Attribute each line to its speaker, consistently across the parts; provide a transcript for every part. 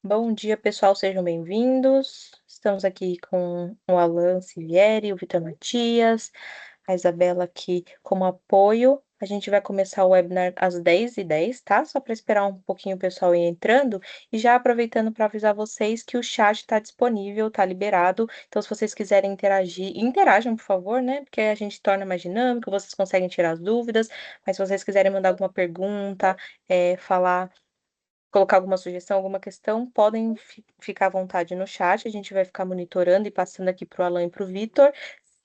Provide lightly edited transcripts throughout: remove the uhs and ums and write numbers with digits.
Speaker 1: Bom dia, pessoal, sejam bem-vindos. Estamos aqui com o Alan Sivieri, o Vitor Matias, a Isabela aqui como apoio. A gente vai começar o webinar às 10h10, tá? Só para esperar um pouquinho o pessoal ir entrando. E já aproveitando para avisar vocês que o chat está disponível, está liberado. Então, se vocês quiserem interagir, interajam, por favor, né? Porque a gente torna mais dinâmico, vocês conseguem tirar as dúvidas. Mas se vocês quiserem mandar alguma pergunta, falar, colocar alguma sugestão, alguma questão, podem ficar à vontade no chat. A gente vai ficar monitorando e passando aqui para o Alan e para o Vitor.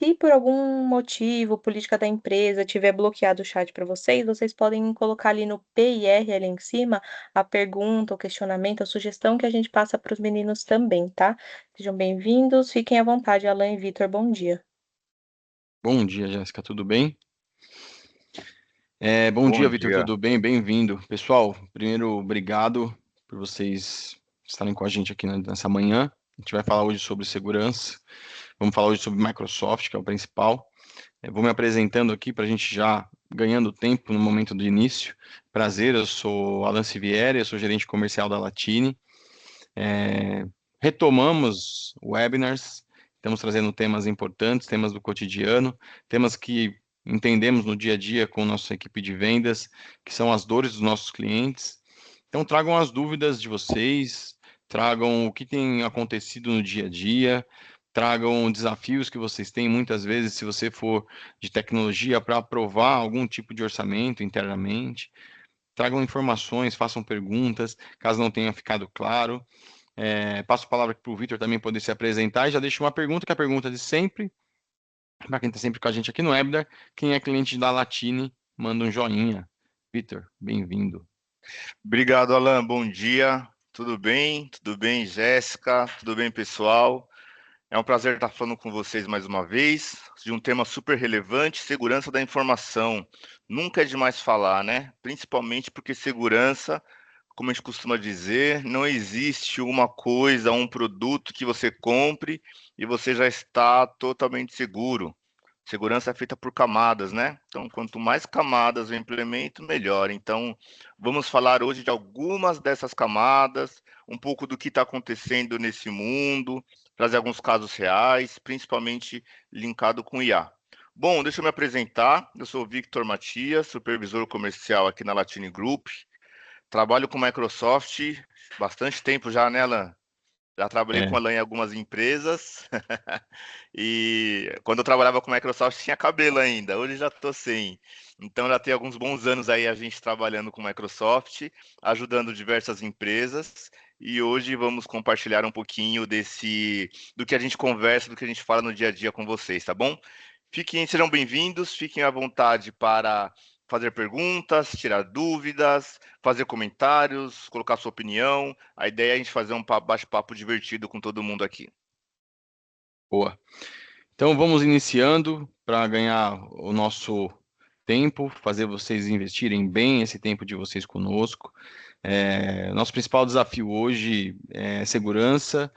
Speaker 1: Se por algum motivo, política da empresa, tiver bloqueado o chat para vocês, vocês podem colocar ali no PIR, ali em cima, a pergunta, o questionamento, a sugestão que a gente passa para os meninos também, tá? Sejam bem-vindos, fiquem à vontade, Alan e Vitor, bom dia.
Speaker 2: Bom dia, Jéssica, tudo bem? Bom
Speaker 3: Bom
Speaker 2: dia, Vitor,
Speaker 3: dia.
Speaker 2: tudo bem? Bem-vindo. Pessoal, primeiro, obrigado por vocês estarem com a gente aqui nessa manhã. A gente vai falar hoje sobre segurança, vamos falar hoje sobre Microsoft, que é o principal. Vou me apresentando aqui para a gente já ganhando tempo no momento do início. Prazer, eu sou Alan Sivieri, eu sou gerente comercial da Latini. Retomamos webinars, estamos trazendo temas importantes, temas do cotidiano, temas que entendemos no dia a dia com nossa equipe de vendas, que são as dores dos nossos clientes. Então, tragam as dúvidas de vocês, tragam o que tem acontecido no dia a dia, tragam desafios que vocês têm, muitas vezes, se você for de tecnologia, para aprovar algum tipo de orçamento internamente. Tragam informações, façam perguntas, caso não tenha ficado claro. Passo a palavra para o Vitor também poder se apresentar e já deixo uma pergunta, que é a pergunta de sempre, para quem está sempre com a gente aqui no webinar, quem é cliente da Latini, manda um joinha. Vitor, bem-vindo.
Speaker 3: Obrigado, Alan. Bom dia. Tudo bem? Tudo bem, Jéssica? Tudo bem, pessoal? É um prazer estar falando com vocês mais uma vez de um tema super relevante, segurança da informação. Nunca é demais falar, né? Principalmente porque segurança, como a gente costuma dizer, não existe uma coisa, um produto que você compre e você já está totalmente seguro. Segurança é feita por camadas, né? Então, quanto mais camadas eu implemento, melhor. Então, vamos falar hoje de algumas dessas camadas, um pouco do que está acontecendo nesse mundo, trazer alguns casos reais, principalmente linkado com IA. Bom, deixa eu me apresentar. Eu sou o Victor Matias, supervisor comercial aqui na Latini Group. Trabalho com Microsoft bastante tempo já, né, Alan? Já trabalhei com
Speaker 2: É,
Speaker 3: a Alan em algumas empresas. E quando eu trabalhava com Microsoft tinha cabelo ainda, hoje já tô sem. Então já tem alguns bons anos aí a gente trabalhando com Microsoft, ajudando diversas empresas. E hoje vamos compartilhar um pouquinho do que a gente conversa, do que a gente fala no dia a dia com vocês, tá bom? Sejam bem-vindos, fiquem à vontade para fazer perguntas, tirar dúvidas, fazer comentários, colocar sua opinião. A ideia é a gente fazer um bate-papo divertido com todo mundo aqui.
Speaker 2: boa. Então, vamos iniciando para ganhar o nosso tempo, fazer vocês investirem bem esse tempo de vocês conosco. Nosso principal desafio hoje é segurança.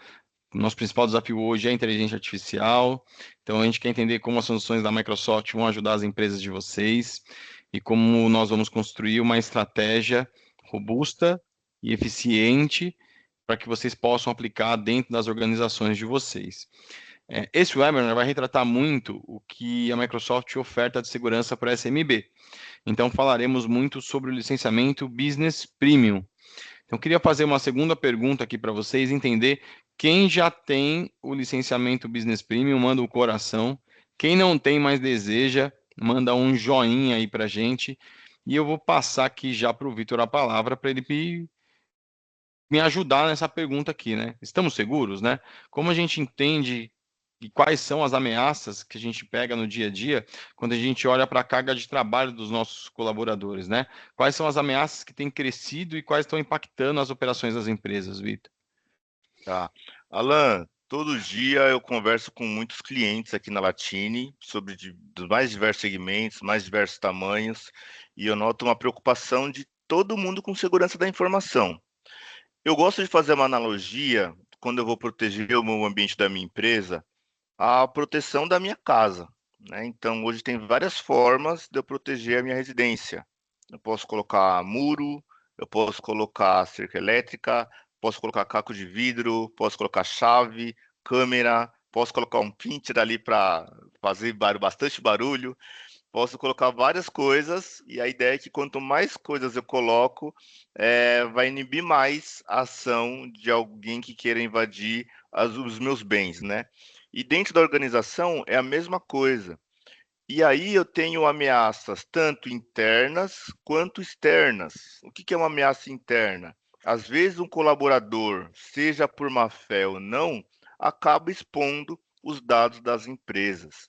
Speaker 2: Nosso principal desafio hoje é a inteligência artificial. Então, a gente quer entender como as soluções da Microsoft vão ajudar as empresas de vocês e como nós vamos construir uma estratégia robusta e eficiente para que vocês possam aplicar dentro das organizações de vocês. Esse webinar vai retratar muito o que a Microsoft oferta de segurança para a SMB. Então, falaremos muito sobre o licenciamento Business Premium. Então, queria fazer uma segunda pergunta aqui para vocês, entender quem já tem o licenciamento Business Premium, manda um coração. Quem não tem, mas deseja, manda um joinha aí para a gente. E eu vou passar aqui já para o Vitor a palavra para ele me ajudar nessa pergunta aqui, né? Estamos seguros, né? Como a gente entende e quais são as ameaças que a gente pega no dia a dia quando a gente olha para a carga de trabalho dos nossos colaboradores, né? Quais são as ameaças que têm crescido e quais estão impactando as operações das empresas, Vitor?
Speaker 3: Tá. Alan, todo dia eu converso com muitos clientes aqui na Latini sobre dos mais diversos segmentos, mais diversos tamanhos, e eu noto uma preocupação de todo mundo com segurança da informação. Eu gosto de fazer uma analogia, quando eu vou proteger o meio ambiente da minha empresa, a proteção da minha casa, né? Então, hoje tem várias formas de eu proteger a minha residência. Eu posso colocar muro, eu posso colocar cerca elétrica, posso colocar caco de vidro, posso colocar chave, câmera, posso colocar um pincher ali para fazer bastante barulho, posso colocar várias coisas, e a ideia é que quanto mais coisas eu coloco, vai inibir mais a ação de alguém que queira invadir os meus bens, né? E dentro da organização é a mesma coisa. E aí eu tenho ameaças tanto internas quanto externas. O que é uma ameaça interna? Às vezes um colaborador, seja por má fé ou não, acaba expondo os dados das empresas.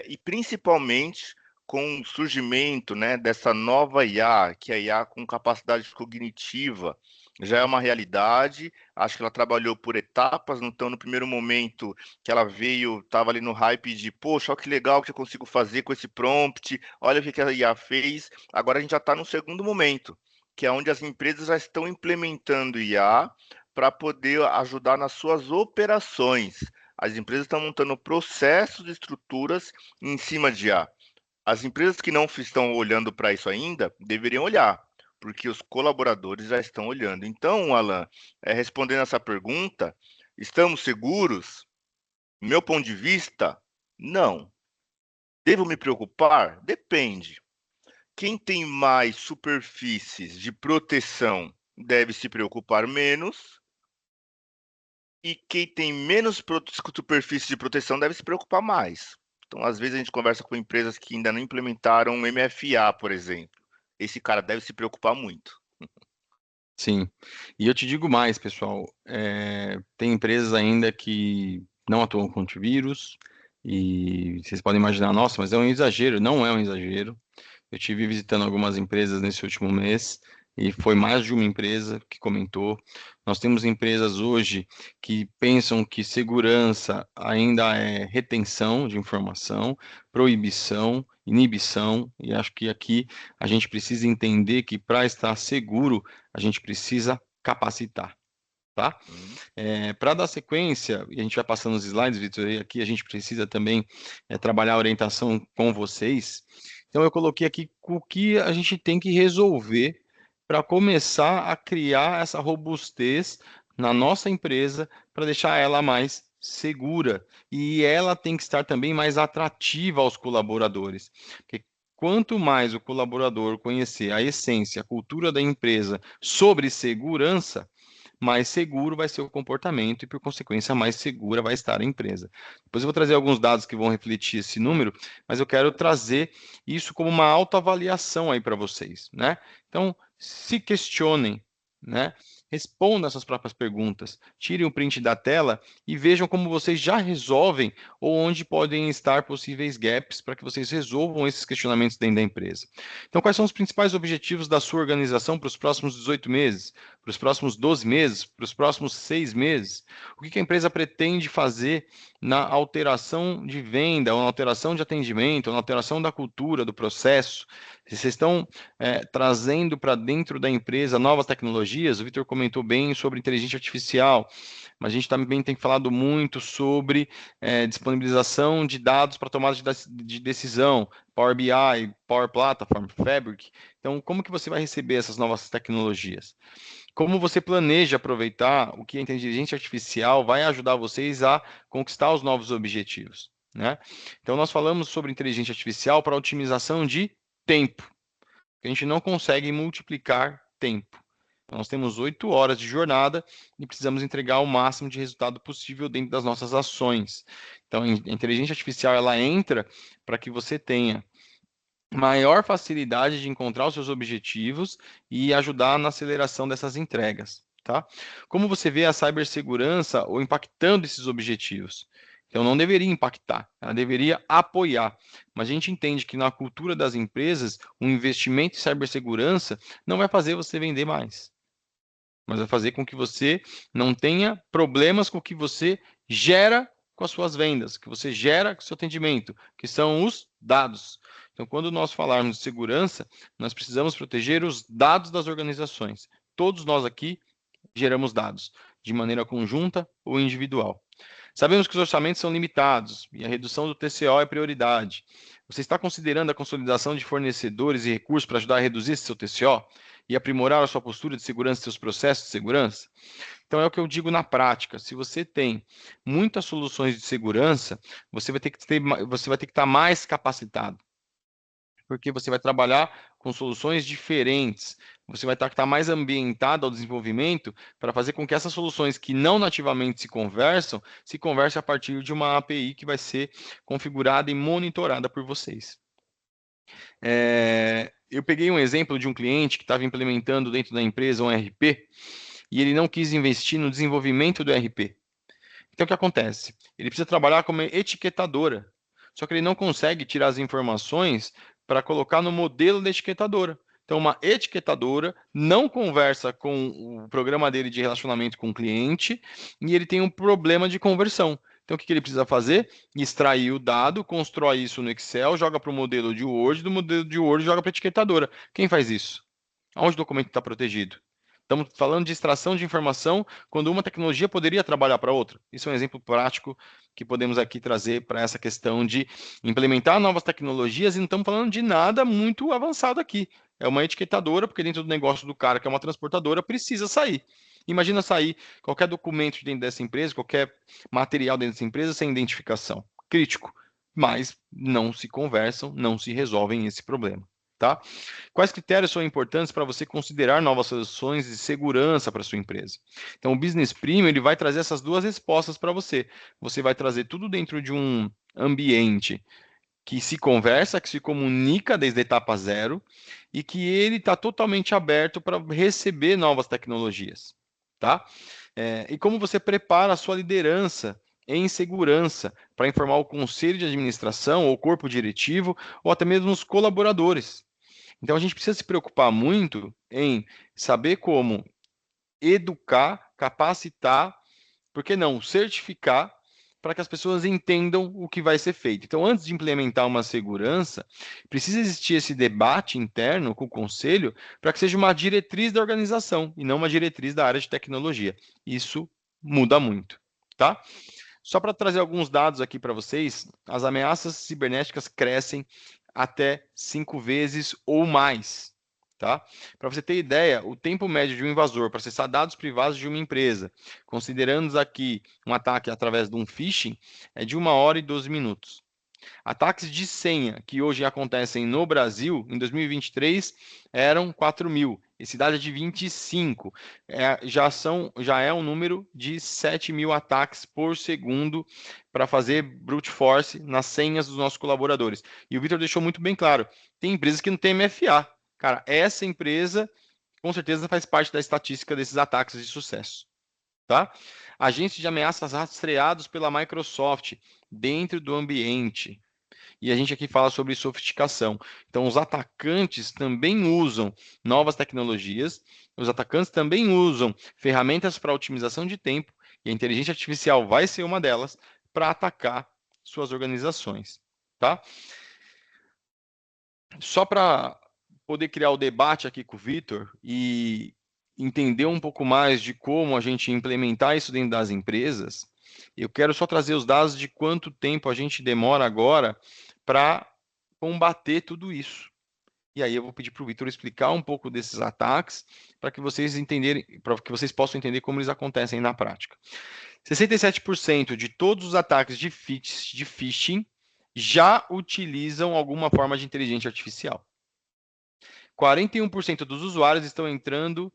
Speaker 3: E principalmente com o surgimento, né, dessa nova IA, que é a IA com capacidade cognitiva, já é uma realidade. Acho que ela trabalhou por etapas, então no primeiro momento que ela veio, estava ali no hype de, poxa, olha que legal que eu consigo fazer com esse prompt, olha o que a IA fez. Agora a gente já está no segundo momento, que é onde as empresas já estão implementando IA para poder ajudar nas suas operações. As empresas estão montando processos e estruturas em cima de IA. As empresas que não estão olhando para isso ainda, deveriam olhar, porque os colaboradores já estão olhando. Então, Alan, respondendo essa pergunta, estamos seguros? Meu ponto de vista, não. Devo me preocupar? Depende. Quem tem mais superfícies de proteção deve se preocupar menos, e quem tem menos superfície de proteção deve se preocupar mais. Então, às vezes, a gente conversa com empresas que ainda não implementaram um MFA, por exemplo. Esse cara deve se preocupar muito.
Speaker 2: Sim. E eu te digo mais, pessoal, tem empresas ainda que não atuam com antivírus, e vocês podem imaginar, nossa, mas é um exagero. Não é um exagero. Eu estive visitando algumas empresas nesse último mês, e foi mais de uma empresa que comentou. Nós temos empresas hoje que pensam que segurança ainda é retenção de informação, proibição, inibição, e acho que aqui a gente precisa entender que para estar seguro, a gente precisa capacitar. Tá? Para dar sequência, e a gente vai passando os slides, Vitor, e aqui a gente precisa também trabalhar a orientação com vocês. Então, eu coloquei aqui o que a gente tem que resolver para começar a criar essa robustez na nossa empresa para deixar ela mais segura. E ela tem que estar também mais atrativa aos colaboradores. Porque quanto mais o colaborador conhecer a essência, a cultura da empresa sobre segurança, mais seguro vai ser o comportamento e, por consequência, mais segura vai estar a empresa. Depois eu vou trazer alguns dados que vão refletir esse número, mas eu quero trazer isso como uma autoavaliação aí para vocês, né? Então, se questionem, né? Respondam essas próprias perguntas, tirem o print da tela e vejam como vocês já resolvem ou onde podem estar possíveis gaps para que vocês resolvam esses questionamentos dentro da empresa. Então, quais são os principais objetivos da sua organização para os próximos 18 meses, para os próximos 12 meses, para os próximos 6 meses? O que a empresa pretende fazer na alteração de venda, ou na alteração de atendimento, ou na alteração da cultura, do processo? Se vocês estão trazendo para dentro da empresa novas tecnologias, o Vitor comentou bem sobre inteligência artificial, mas a gente também tem falado muito sobre disponibilização de dados para tomada de decisão, Power BI, Power Platform, Fabric. Então, como que você vai receber essas novas tecnologias? Como você planeja aproveitar o que a inteligência artificial vai ajudar vocês a conquistar os novos objetivos, né? Então, nós falamos sobre inteligência artificial para otimização de tempo. A gente não consegue multiplicar tempo. Nós temos 8 horas de jornada e precisamos entregar o máximo de resultado possível dentro das nossas ações. Então, a inteligência artificial ela entra para que você tenha maior facilidade de encontrar os seus objetivos e ajudar na aceleração dessas entregas, tá? Como você vê a cibersegurança ou impactando esses objetivos? Então, não deveria impactar, ela deveria apoiar. Mas a gente entende que na cultura das empresas, o investimento em cibersegurança não vai fazer você vender mais, mas vai fazer com que você não tenha problemas com o que você gera com as suas vendas, que você gera com o seu atendimento, que são os dados. Então, quando nós falarmos de segurança, nós precisamos proteger os dados das organizações. Todos nós aqui geramos dados, de maneira conjunta ou individual. Sabemos que os orçamentos são limitados e a redução do TCO é prioridade. Você está considerando a consolidação de fornecedores e recursos para ajudar a reduzir esse seu TCO? e aprimorar a sua postura de segurança e seus processos de segurança? Então, é o que eu digo na prática. Se você tem muitas soluções de segurança, você vai ter que estar mais capacitado, porque você vai trabalhar com soluções diferentes. Você vai estar mais ambientado ao desenvolvimento para fazer com que essas soluções que não nativamente se conversem a partir de uma API que vai ser configurada e monitorada por vocês. Eu peguei um exemplo de um cliente que estava implementando dentro da empresa um RP e ele não quis investir no desenvolvimento do RP. Então, o que acontece? Ele precisa trabalhar como etiquetadora, só que ele não consegue tirar as informações para colocar no modelo da etiquetadora. Então, uma etiquetadora não conversa com o programa dele de relacionamento com o cliente e ele tem um problema de conversão. Então, o que ele precisa fazer? Extrair o dado, constrói isso no Excel, joga para o modelo de Word, do modelo de Word joga para a etiquetadora. Quem faz isso? Onde o documento está protegido? Estamos falando de extração de informação quando uma tecnologia poderia trabalhar para outra. Isso é um exemplo prático que podemos aqui trazer para essa questão de implementar novas tecnologias e não estamos falando de nada muito avançado aqui. É uma etiquetadora, porque dentro do negócio do cara, que é uma transportadora, precisa sair. Imagina sair qualquer documento dentro dessa empresa, qualquer material dentro dessa empresa sem identificação. Crítico. Mas não se conversam, não se resolvem esse problema. Tá? Quais critérios são importantes para você considerar novas soluções de segurança para sua empresa? Então, o Business Premium ele vai trazer essas duas respostas para você. Você vai trazer tudo dentro de um ambiente que se conversa, que se comunica desde a etapa zero e que ele está totalmente aberto para receber novas tecnologias. Tá? E como você prepara a sua liderança em segurança para informar o conselho de administração, ou corpo diretivo, ou até mesmo os colaboradores. Então, a gente precisa se preocupar muito em saber como educar, capacitar, por que não certificar, para que as pessoas entendam o que vai ser feito. Então, antes de implementar uma segurança, precisa existir esse debate interno com o conselho para que seja uma diretriz da organização e não uma diretriz da área de tecnologia. Isso muda muito, tá? Só para trazer alguns dados aqui para vocês, as ameaças cibernéticas crescem até 5 vezes ou mais. Tá? Para você ter ideia, o tempo médio de um invasor para acessar dados privados de uma empresa, considerando aqui um ataque através de um phishing, é de 1 hora e 12 minutos. Ataques de senha que hoje acontecem no Brasil, em 2023, eram 4.000. E cidade de 25. Já é um número de 7.000 ataques por segundo para fazer brute force nas senhas dos nossos colaboradores. E o Vitor deixou muito bem claro, tem empresas que não têm MFA. Cara, essa empresa com certeza faz parte da estatística desses ataques de sucesso. Tá? Agentes de ameaças rastreados pela Microsoft dentro do ambiente. E a gente aqui fala sobre sofisticação. Então, os atacantes também usam novas tecnologias, os atacantes também usam ferramentas para otimização de tempo, e a inteligência artificial vai ser uma delas, para atacar suas organizações. Tá? Só para poder criar o debate aqui com o Vitor e entender um pouco mais de como a gente implementar isso dentro das empresas, eu quero só trazer os dados de quanto tempo a gente demora agora para combater tudo isso. E aí eu vou pedir para o Vitor explicar um pouco desses ataques para que vocês entenderem, para que vocês possam entender como eles acontecem na prática. 67% de todos os ataques de phishing já utilizam alguma forma de inteligência artificial. 41% dos usuários estão entrando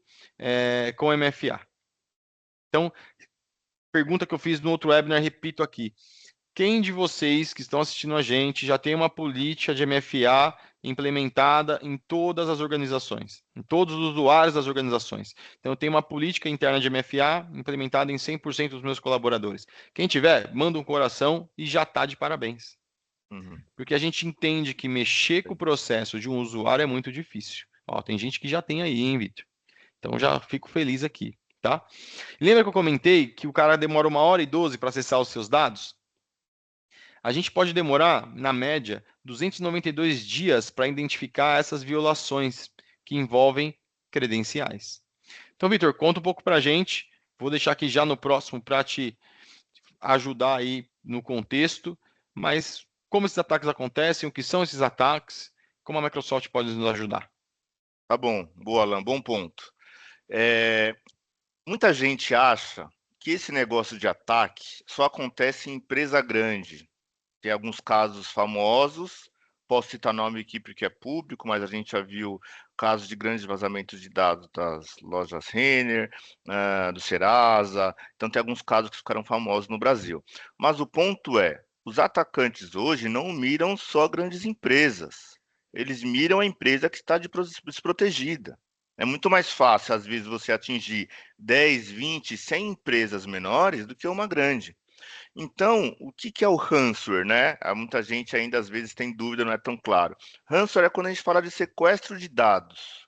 Speaker 2: com MFA. Então, pergunta que eu fiz no outro webinar, repito aqui. Quem de vocês que estão assistindo a gente já tem uma política de MFA implementada em todas as organizações, em todos os usuários das organizações? Então, eu tenho uma política interna de MFA implementada em 100% dos meus colaboradores. Quem tiver, manda um coração e já está de parabéns. Porque a gente entende que mexer com o processo de um usuário é muito difícil. Ó, tem gente que já tem aí, hein, Vitor? Então, já fico feliz aqui, tá? Lembra que eu comentei que o cara demora 1 hora e 12 para acessar os seus dados? A gente pode demorar, na média, 292 dias para identificar essas violações que envolvem credenciais. Então, Vitor, conta um pouco para a gente. Vou deixar aqui já no próximo para te ajudar aí no contexto, mas como esses ataques acontecem, o que são esses ataques, como a Microsoft pode nos ajudar?
Speaker 3: Tá bom, boa, Alan, bom ponto. Muita gente acha que esse negócio de ataque só acontece em empresa grande. Tem alguns casos famosos, posso citar nome aqui porque é público, mas a gente já viu casos de grandes vazamentos de dados das lojas Renner, do Serasa. Então tem alguns casos que ficaram famosos no Brasil. Mas o ponto é, os atacantes hoje não miram só grandes empresas. Eles miram a empresa que está desprotegida. É muito mais fácil, às vezes, você atingir 10, 20, 100 empresas menores do que uma grande. Então, o que que é o ransomware, né? Muita gente ainda às vezes tem dúvida, não é tão claro. Ransomware é quando a gente fala de sequestro de dados.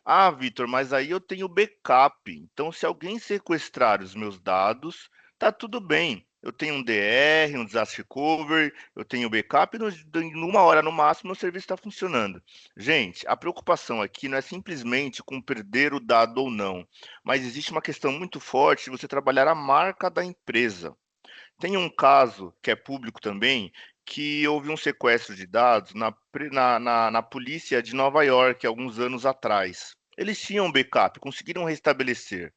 Speaker 3: Ah, Vitor, mas aí eu tenho backup. Então, se alguém sequestrar os meus dados, tá tudo bem. Eu tenho um DR, um disaster recovery, eu tenho backup, numa hora no máximo o serviço está funcionando. Gente, a preocupação aqui não é simplesmente com perder o dado ou não, mas existe uma questão muito forte de você trabalhar a marca da empresa. Tem um caso que é público também, que houve um sequestro de dados na polícia de Nova York, alguns anos atrás. Eles tinham backup, conseguiram restabelecer,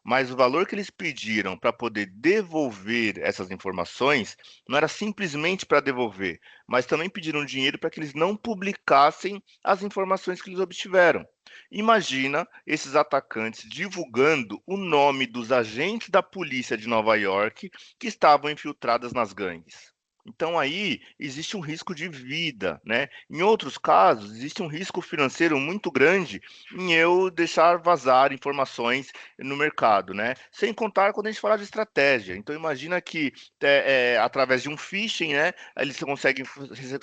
Speaker 3: mas o valor que eles pediram para poder devolver essas informações não era simplesmente para devolver, mas também pediram dinheiro para que eles não publicassem as informações que eles obtiveram. Imagina esses atacantes divulgando o nome dos agentes da polícia de Nova York que estavam infiltradas nas gangues. Então aí existe um risco de vida, né? Em outros casos, existe um risco financeiro muito grande em eu deixar vazar informações no mercado, né? Sem contar quando a gente fala de estratégia. Então imagina que através de um phishing, né, eles conseguem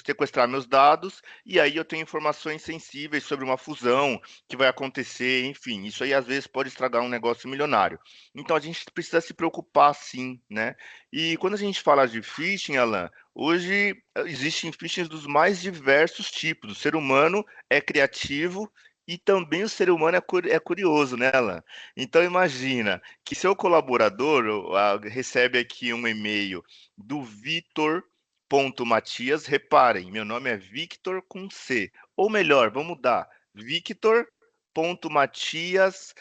Speaker 3: sequestrar meus dados e aí eu tenho informações sensíveis sobre uma fusão que vai acontecer, enfim, isso aí às vezes pode estragar um negócio milionário. Então a gente precisa se preocupar sim, né? E quando a gente fala de phishing, Alan, hoje existem phishings dos mais diversos tipos. O ser humano é criativo e também o ser humano é curioso, né, Alan? Então imagina que seu colaborador recebe aqui um e-mail do Victor.Matias. Reparem, meu nome é Victor com C. Ou melhor, vamos mudar. Victor.Matias,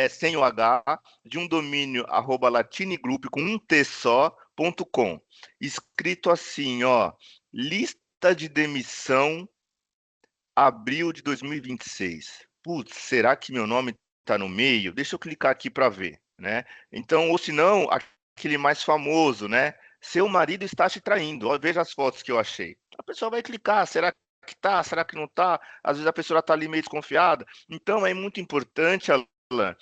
Speaker 3: sem o H, de um domínio @latinegroup com um T só.com. Escrito assim, ó, lista de demissão, abril de 2026. Putz, será que meu nome está no meio? Deixa eu clicar aqui para ver, né? Então, ou se não, aquele mais famoso, né? Seu marido está te traindo. Ó, veja as fotos que eu achei. A pessoa vai clicar, será que tá? Será que não tá? Às vezes a pessoa está ali meio desconfiada. Então, é muito importante, Alan,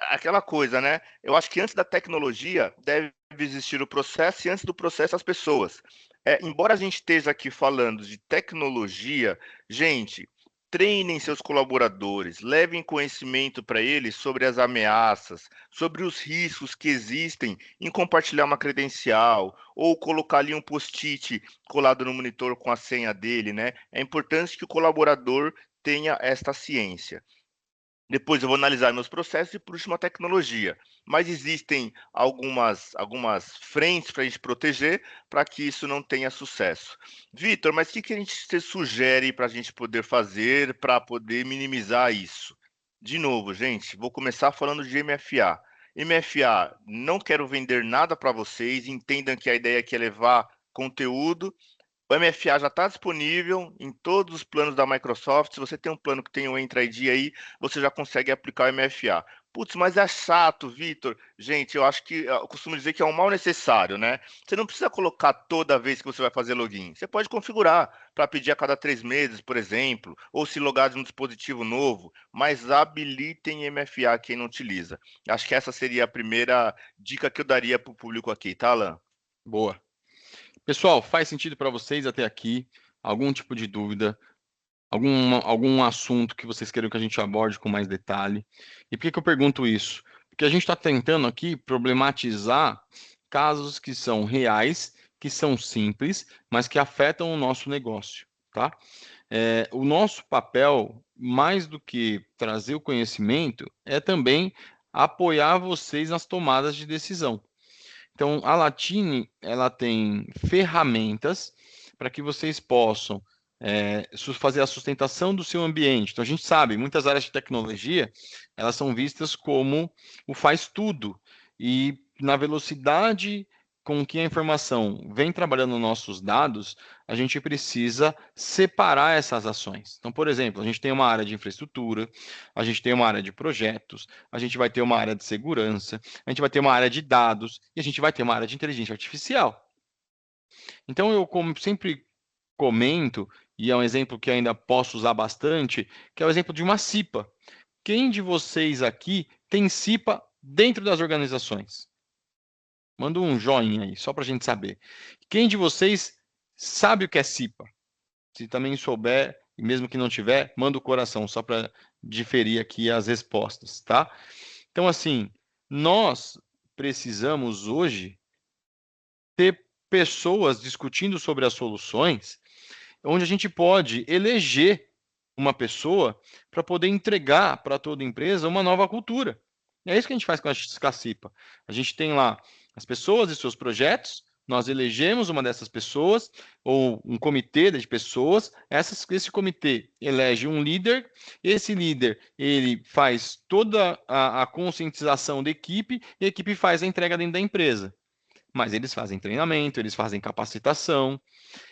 Speaker 3: aquela coisa, né? Eu acho que antes da tecnologia deve existir o processo e antes do processo as pessoas. Embora a gente esteja aqui falando de tecnologia, gente, treinem seus colaboradores, levem conhecimento para eles sobre as ameaças, sobre os riscos que existem em compartilhar uma credencial ou colocar ali um post-it colado no monitor com a senha dele, né? É importante que o colaborador tenha esta ciência. Depois eu vou analisar meus processos e, por último, a tecnologia. Mas existem algumas frentes para a gente proteger para que isso não tenha sucesso. Vitor, mas o que a gente sugere para a gente poder fazer para poder minimizar isso? De novo, gente, vou começar falando de MFA. MFA, não quero vender nada para vocês, entendam que a ideia aqui é levar conteúdo. O MFA já está disponível em todos os planos da Microsoft. Se você tem um plano que tem o Entra ID aí, você já consegue aplicar o MFA. Putz, mas é chato, Vitor. Gente, eu acho que eu costumo dizer que é um mal necessário, né? Você não precisa colocar toda vez que você vai fazer login. Você pode configurar para pedir a cada 3 meses, por exemplo, ou se logar de um dispositivo novo, mas habilitem MFA quem não utiliza. Acho que essa seria a primeira dica que eu daria para o público aqui, tá, Alan?
Speaker 2: Boa. Pessoal, faz sentido para vocês até aqui? Algum tipo de dúvida? Algum assunto que vocês queiram que a gente aborde com mais detalhe? E por que eu pergunto isso? Porque a gente está tentando aqui problematizar casos que são reais, que são simples, mas que afetam o nosso negócio, tá? O nosso papel, mais do que trazer o conhecimento, é também apoiar vocês nas tomadas de decisão. Então, a Latine, ela tem ferramentas para que vocês possam fazer a sustentação do seu ambiente. Então, a gente sabe, muitas áreas de tecnologia, elas são vistas como o faz tudo. E na velocidade com que a informação vem trabalhando nos nossos dados, a gente precisa separar essas ações. Então, por exemplo, a gente tem uma área de infraestrutura, a gente tem uma área de projetos, a gente vai ter uma área de segurança, a gente vai ter uma área de dados e a gente vai ter uma área de inteligência artificial. Então, eu como sempre comento, e é um exemplo que ainda posso usar bastante, que é o exemplo de uma CIPA. Quem de vocês aqui tem CIPA dentro das organizações? Manda um joinha aí, só para a gente saber. Quem de vocês sabe o que é CIPA? Se também souber, e mesmo que não tiver, manda o coração, só para diferir aqui as respostas, tá? Então, assim, nós precisamos hoje ter pessoas discutindo sobre as soluções, onde a gente pode eleger uma pessoa para poder entregar para toda empresa uma nova cultura. É isso que a gente faz com a CIPA. A gente tem lá as pessoas e seus projetos, nós elegemos uma dessas pessoas, ou um comitê de pessoas, esse comitê elege um líder, esse líder ele faz toda a conscientização da equipe, e a equipe faz a entrega dentro da empresa. Mas eles fazem treinamento, eles fazem capacitação,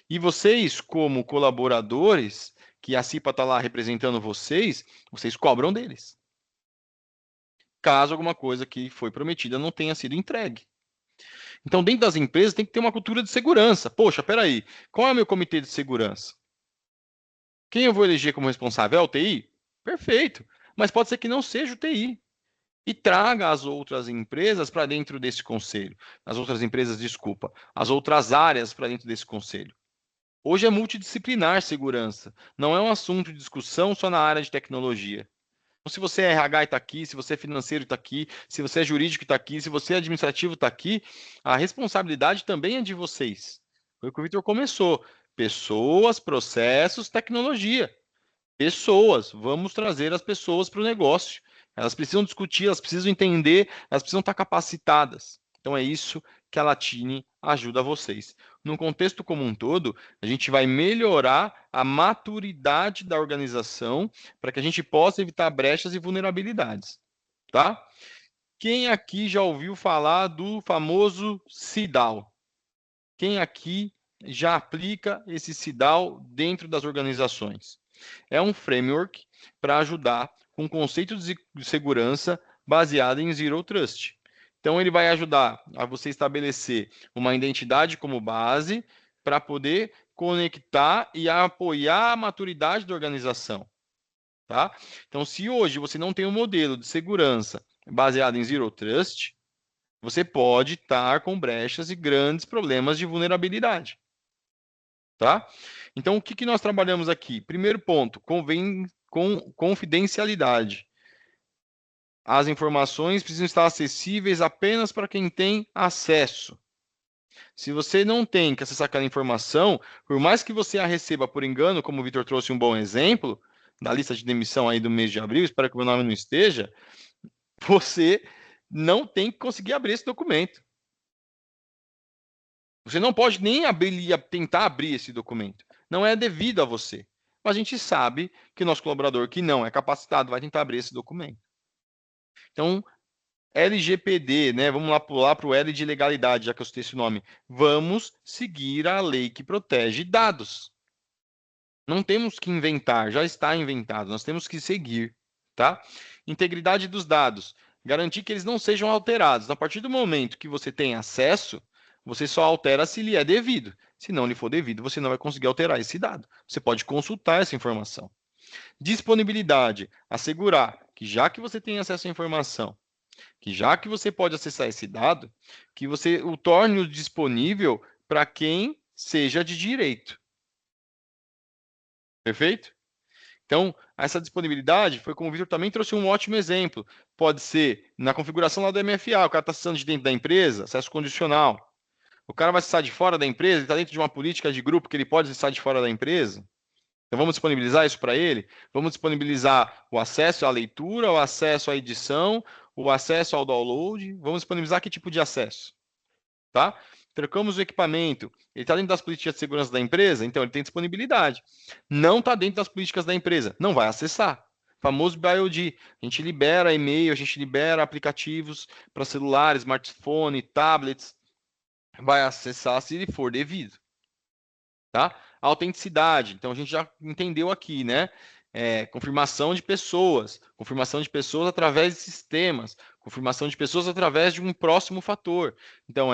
Speaker 2: e vocês, como colaboradores, que a CIPA está lá representando vocês cobram deles. Caso alguma coisa que foi prometida não tenha sido entregue. Então, dentro das empresas, tem que ter uma cultura de segurança. Poxa, peraí, qual é o meu comitê de segurança? Quem eu vou eleger como responsável? É o TI? Perfeito. Mas pode ser que não seja o TI. E traga as outras empresas para dentro desse conselho. As outras empresas, desculpa. As outras áreas para dentro desse conselho. Hoje é multidisciplinar segurança. Não é um assunto de discussão só na área de tecnologia. Então, se você é RH e está aqui, se você é financeiro e está aqui, se você é jurídico e está aqui, se você é administrativo e está aqui, a responsabilidade também é de vocês. Foi o que o Vitor começou. Pessoas, processos, tecnologia. Pessoas. Vamos trazer as pessoas para o negócio. Elas precisam discutir, elas precisam entender, elas precisam estar capacitadas. Então é isso que a Latine ajuda vocês. No contexto como um todo, a gente vai melhorar a maturidade da organização para que a gente possa evitar brechas e vulnerabilidades, tá? Quem aqui já ouviu falar do famoso CIDAL? Quem aqui já aplica esse CIDAL dentro das organizações? É um framework para ajudar com conceitos de segurança baseado em Zero Trust. Então, ele vai ajudar a você estabelecer uma identidade como base para poder conectar e apoiar a maturidade da organização. Tá? Então, se hoje você não tem um modelo de segurança baseado em Zero Trust, você pode estar com brechas e grandes problemas de vulnerabilidade. Tá? Então, o que nós trabalhamos aqui? Primeiro ponto, convém com confidencialidade. As informações precisam estar acessíveis apenas para quem tem acesso. Se você não tem que acessar aquela informação, por mais que você a receba por engano, como o Vitor trouxe um bom exemplo, da lista de demissão aí do mês de abril, espero que o meu nome não esteja, você não tem que conseguir abrir esse documento. Você não pode nem tentar abrir esse documento. Não é devido a você. Mas a gente sabe que o nosso colaborador que não é capacitado vai tentar abrir esse documento. Então, LGPD, né? Vamos lá pular para o L de legalidade, já que eu citei esse nome. Vamos seguir a lei que protege dados. Não temos que inventar, já está inventado. Nós temos que seguir, tá? Integridade dos dados. Garantir que eles não sejam alterados. A partir do momento que você tem acesso, você só altera se lhe é devido. Se não lhe for devido, você não vai conseguir alterar esse dado. Você pode consultar essa informação. Disponibilidade. Assegurar que já que você tem acesso à informação, que já que você pode acessar esse dado, que você o torne disponível para quem seja de direito. Perfeito? Então, essa disponibilidade foi como o Vitor também trouxe um ótimo exemplo. Pode ser na configuração lá do MFA, o cara está acessando de dentro da empresa, acesso condicional. O cara vai acessar de fora da empresa, ele está dentro de uma política de grupo que ele pode acessar de fora da empresa. Então, vamos disponibilizar isso para ele? Vamos disponibilizar o acesso à leitura, o acesso à edição, o acesso ao download. Vamos disponibilizar que tipo de acesso? Tá? trocamos o equipamento, ele está dentro das políticas de segurança da empresa, então ele tem disponibilidade. Não está dentro das políticas da empresa, não vai acessar. Famoso BYOD. A gente libera e-mail, a gente libera aplicativos para celulares, smartphone, tablets. Vai acessar se ele for devido. Tá? Autenticidade. Então a gente já entendeu aqui, né? Confirmação de pessoas através de sistemas, confirmação de pessoas através de um próximo fator. Então,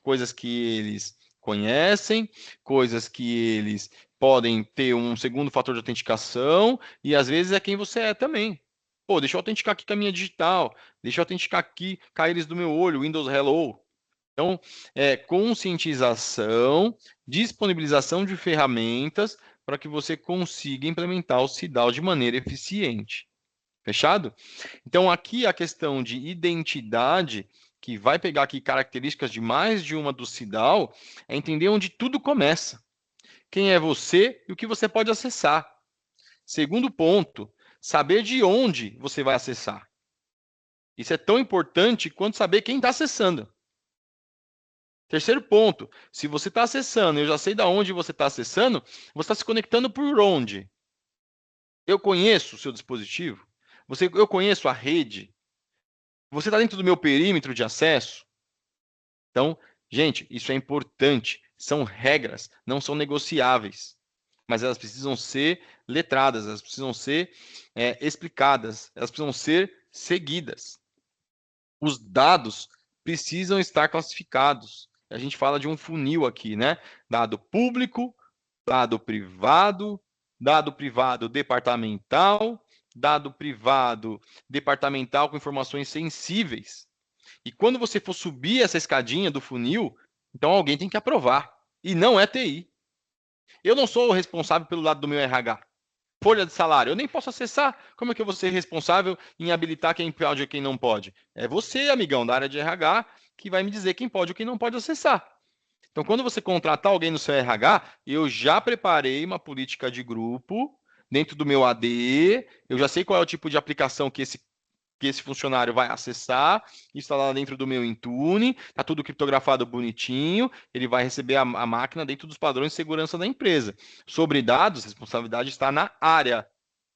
Speaker 2: coisas que eles conhecem, coisas que eles podem ter um segundo fator de autenticação, e às vezes é quem você é também. Pô, deixa eu autenticar aqui com a minha digital, deixa eu autenticar aqui com a íris do meu olho, Windows Hello. Então, conscientização, disponibilização de ferramentas para que você consiga implementar o CIDAL de maneira eficiente. Fechado? Então, aqui a questão de identidade, que vai pegar aqui características de mais de uma do CIDAL, é entender onde tudo começa. Quem é você e o que você pode acessar. Segundo ponto, saber de onde você vai acessar. Isso é tão importante quanto saber quem está acessando. Terceiro ponto, se você está acessando, eu já sei de onde você está acessando, você está se conectando por onde? Eu conheço o seu dispositivo? Eu conheço a rede? Você está dentro do meu perímetro de acesso? Então, gente, isso é importante. São regras, não são negociáveis. Mas elas precisam ser letradas, elas precisam ser explicadas, elas precisam ser seguidas. Os dados precisam estar classificados. A gente fala de um funil aqui, né? Dado público, dado privado departamental, dado privado departamental com informações sensíveis. E quando você for subir essa escadinha do funil, então alguém tem que aprovar. E não é TI. Eu não sou o responsável pelo lado do meu RH. Folha de salário, eu nem posso acessar. Como é que eu vou ser responsável em habilitar quem pode e quem não pode? É você, amigão da área de RH, que vai me dizer quem pode ou quem não pode acessar. Então, quando você contratar alguém no seu RH, eu já preparei uma política de grupo dentro do meu AD, eu já sei qual é o tipo de aplicação que esse funcionário vai acessar, isso está lá dentro do meu Intune, está tudo criptografado bonitinho, ele vai receber a máquina dentro dos padrões de segurança da empresa. Sobre dados, a responsabilidade está na área.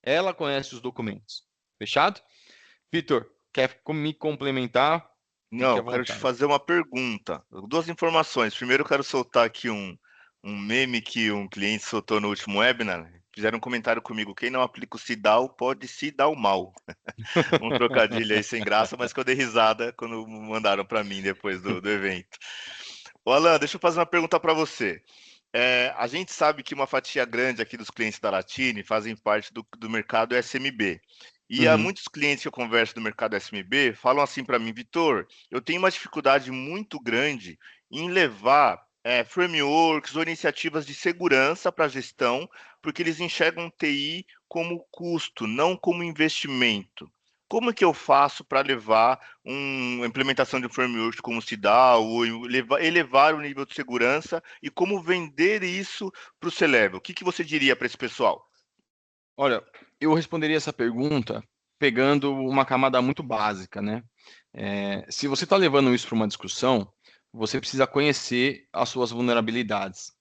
Speaker 2: Ela conhece os documentos. Fechado? Vitor, quer me complementar?
Speaker 3: Não, eu quero te fazer uma pergunta. Duas informações. Primeiro, eu quero soltar aqui um meme que um cliente soltou no último webinar. Fizeram um comentário comigo: quem não aplica o CIDAL pode se dar o mal. Um trocadilho aí sem graça, mas que eu dei risada quando mandaram para mim depois do evento. Ô, Alan, deixa eu fazer uma pergunta para você. A gente sabe que uma fatia grande aqui dos clientes da Latine fazem parte do mercado SMB. E há muitos clientes que eu converso do mercado SMB falam assim para mim: Vitor, eu tenho uma dificuldade muito grande em levar frameworks ou iniciativas de segurança para a gestão, porque eles enxergam TI como custo, não como investimento. Como é que eu faço para levar uma implementação de um framework como o CIDAL, ou elevar o nível de segurança, e como vender isso para o C-Level? O que você diria para esse pessoal?
Speaker 2: Olha, eu responderia essa pergunta pegando uma camada muito básica, né? Se você está levando isso para uma discussão, você precisa conhecer as suas vulnerabilidades.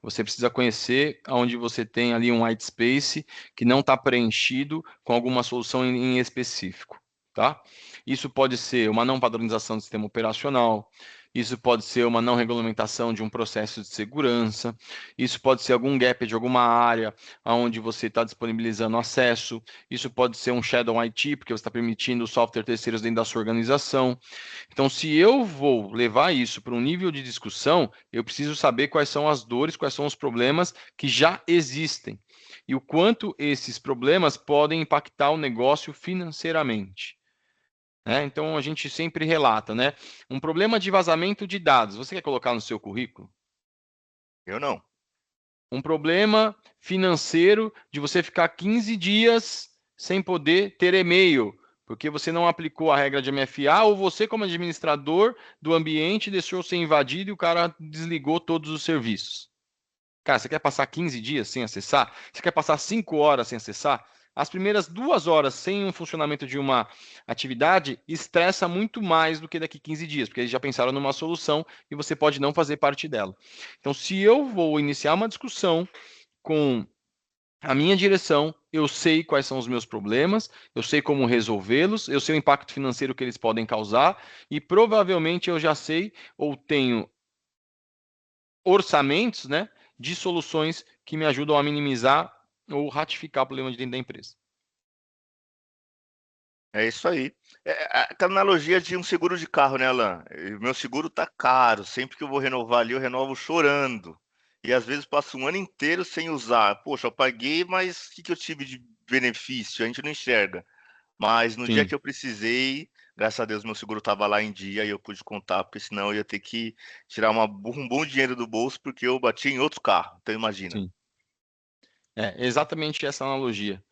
Speaker 2: Você precisa conhecer onde você tem ali um white space que não está preenchido com alguma solução em específico, tá? Isso pode ser uma não padronização do sistema operacional, isso pode ser uma não regulamentação de um processo de segurança, isso pode ser algum gap de alguma área onde você está disponibilizando acesso, isso pode ser um shadow IT, porque você está permitindo software terceiros dentro da sua organização. Então, se eu vou levar isso para um nível de discussão, eu preciso saber quais são as dores, quais são os problemas que já existem e o quanto esses problemas podem impactar o negócio financeiramente. Então, a gente sempre relata, né? Um problema de vazamento de dados, você quer colocar no seu currículo?
Speaker 3: Eu não.
Speaker 2: Um problema financeiro de você ficar 15 dias sem poder ter e-mail, porque você não aplicou a regra de MFA, ou você, como administrador do ambiente, deixou ser invadido e o cara desligou todos os serviços. Cara, você quer passar 15 dias sem acessar? Você quer passar 5 horas sem acessar? as primeiras 2 horas sem um funcionamento de uma atividade estressa muito mais do que daqui 15 dias, porque eles já pensaram numa solução e você pode não fazer parte dela. Então, se eu vou iniciar uma discussão com a minha direção, eu sei quais são os meus problemas, eu sei como resolvê-los, eu sei o impacto financeiro que eles podem causar e provavelmente eu já sei ou tenho orçamentos, né, de soluções que me ajudam a minimizar ou ratificar o problema de dentro da empresa.
Speaker 3: É isso aí. Aquela analogia de um seguro de carro, né, Alan? Meu seguro tá caro. Sempre que eu vou renovar ali, eu renovo chorando. E às vezes passo um ano inteiro sem usar. Poxa, eu paguei, mas o que eu tive de benefício? A gente não enxerga. Mas no dia
Speaker 2: Sim,
Speaker 3: que eu precisei, graças a Deus, meu seguro estava lá em dia e eu pude contar, porque senão eu ia ter que tirar um bom dinheiro do bolso porque eu bati em outro carro. Então imagina.
Speaker 2: sim. É exatamente essa analogia.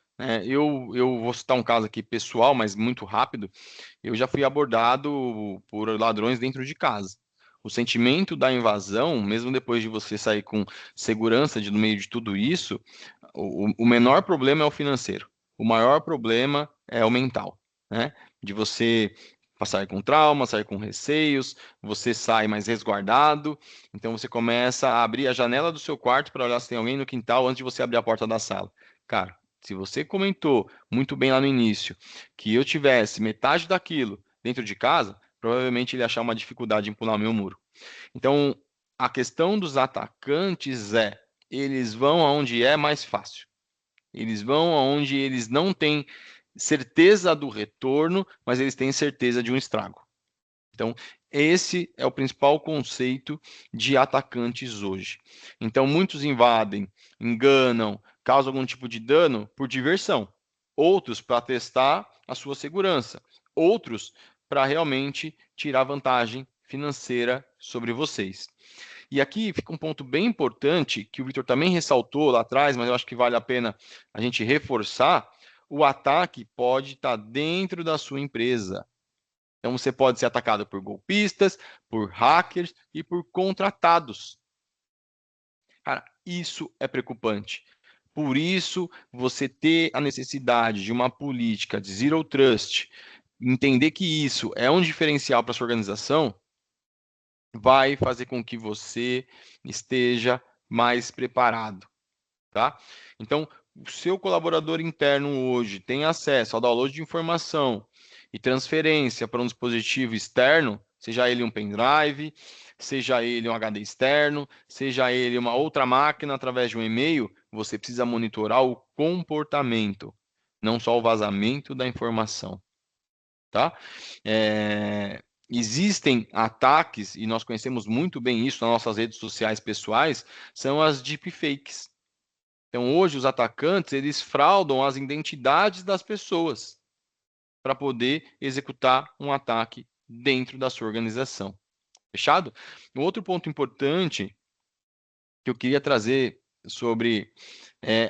Speaker 2: Eu vou citar um caso aqui pessoal, mas muito rápido. Eu já fui abordado por ladrões dentro de casa. O sentimento da invasão, mesmo depois de você sair com segurança no meio de tudo isso, o menor problema é o financeiro. O maior problema é o mental, né? De você passar com trauma, sair com receios, você sai mais resguardado, então você começa a abrir a janela do seu quarto para olhar se tem alguém no quintal antes de você abrir a porta da sala. Cara, se você comentou muito bem lá no início que eu tivesse metade daquilo dentro de casa, provavelmente ele ia achar uma dificuldade em pular meu muro. Então, a questão dos atacantes eles vão aonde é mais fácil. Eles vão aonde eles não têm certeza do retorno, mas eles têm certeza de um estrago. Então, esse é o principal conceito de atacantes hoje. Então, muitos invadem, enganam, causam algum tipo de dano por diversão. Outros para testar a sua segurança. Outros para realmente tirar vantagem financeira sobre vocês. E aqui fica um ponto bem importante que o Vitor também ressaltou lá atrás, mas eu acho que vale a pena a gente reforçar. O ataque pode estar dentro da sua empresa. Então você pode ser atacado por golpistas, por hackers e por contratados. Cara, isso é preocupante. Por isso, você ter a necessidade de uma política de zero trust, entender que isso é um diferencial para sua organização, vai fazer com que você esteja mais preparado, tá? Então, o seu colaborador interno hoje tem acesso ao download de informação e transferência para um dispositivo externo, seja ele um pendrive, seja ele um HD externo, seja ele uma outra máquina através de um e-mail, você precisa monitorar o comportamento, não só o vazamento da informação, tá? Existem ataques, e nós conhecemos muito bem isso nas nossas redes sociais pessoais, são as deepfakes. Então, hoje, os atacantes, eles fraudam as identidades das pessoas para poder executar um ataque dentro da sua organização. Fechado? Um outro ponto importante que eu queria trazer sobre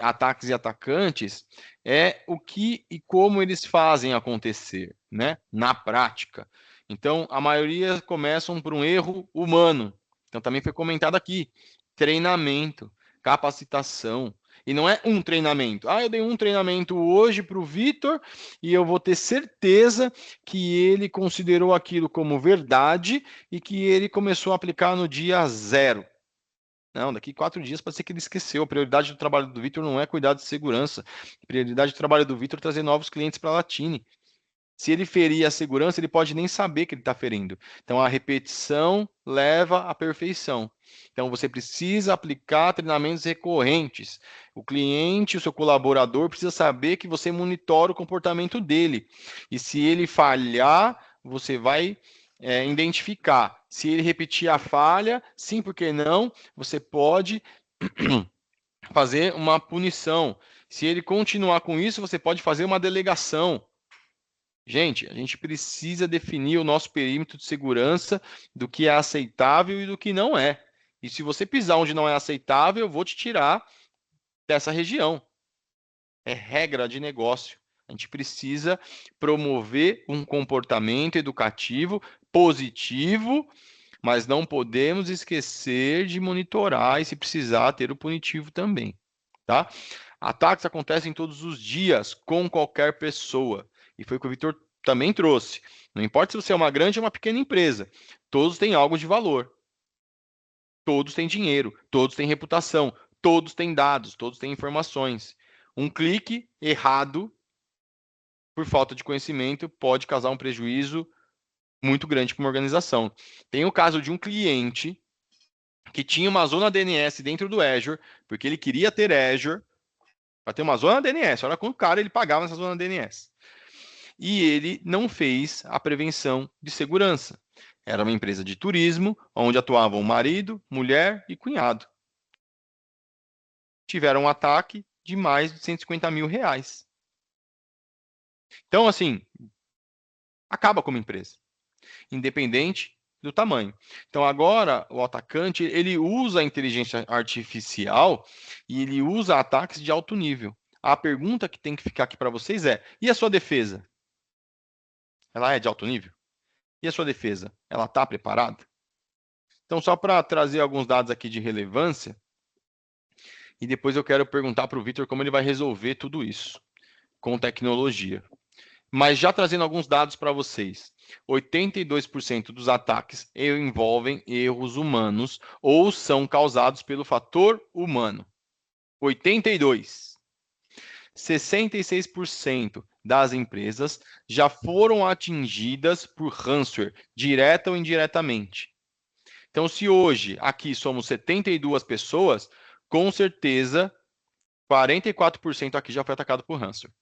Speaker 2: ataques e atacantes é o que e como eles fazem acontecer, né? Na prática. Então, a maioria começam por um erro humano. Então, também foi comentado aqui: treinamento, capacitação. E não é um treinamento. Eu dei um treinamento hoje para o Vitor e eu vou ter certeza que ele considerou aquilo como verdade e que ele começou a aplicar no dia 0. Não, daqui 4 dias pode ser que ele esqueceu. A prioridade do trabalho do Vitor não é cuidar de segurança. A prioridade do trabalho do Vitor é trazer novos clientes para a Latine. Se ele ferir a segurança, ele pode nem saber que ele está ferindo. Então, a repetição leva à perfeição. Então, você precisa aplicar treinamentos recorrentes. O cliente, o seu colaborador, precisa saber que você monitora o comportamento dele. E se ele falhar, você vai identificar. Se ele repetir a falha, sim, por que não? Você pode fazer uma punição. Se ele continuar com isso, você pode fazer uma delegação. Gente, a gente precisa definir o nosso perímetro de segurança do que é aceitável e do que não é. E se você pisar onde não é aceitável, eu vou te tirar dessa região. É regra de negócio. A gente precisa promover um comportamento educativo positivo, mas não podemos esquecer de monitorar e, se precisar, ter o punitivo também, tá? Ataques acontecem todos os dias com qualquer pessoa. E foi o que o Vitor também trouxe. Não importa se você é uma grande ou uma pequena empresa, todos têm algo de valor. Todos têm dinheiro, todos têm reputação, todos têm dados, todos têm informações. Um clique errado, por falta de conhecimento, pode causar um prejuízo muito grande para uma organização. Tem o caso de um cliente que tinha uma zona DNS dentro do Azure, porque ele queria ter Azure para ter uma zona DNS. Olha quanto caro ele pagava nessa zona DNS. E ele não fez a prevenção de segurança. Era uma empresa de turismo, onde atuavam marido, mulher e cunhado. Tiveram um ataque de mais de 150 mil reais. Então, assim, acaba como empresa, independente do tamanho. Então, agora, o atacante, ele usa a inteligência artificial e ele usa ataques de alto nível. A pergunta que tem que ficar aqui para vocês é, e a sua defesa? Ela é de alto nível? E a sua defesa? Ela está preparada? Então, só para trazer alguns dados aqui de relevância, e depois eu quero perguntar para o Vitor como ele vai resolver tudo isso com tecnologia. Mas já trazendo alguns dados para vocês. 82% dos ataques envolvem erros humanos ou são causados pelo fator humano. 82%. 66% das empresas já foram atingidas por ransomware, direta ou indiretamente. Então, se hoje aqui somos 72 pessoas, com certeza 44% aqui já foi atacado por ransomware.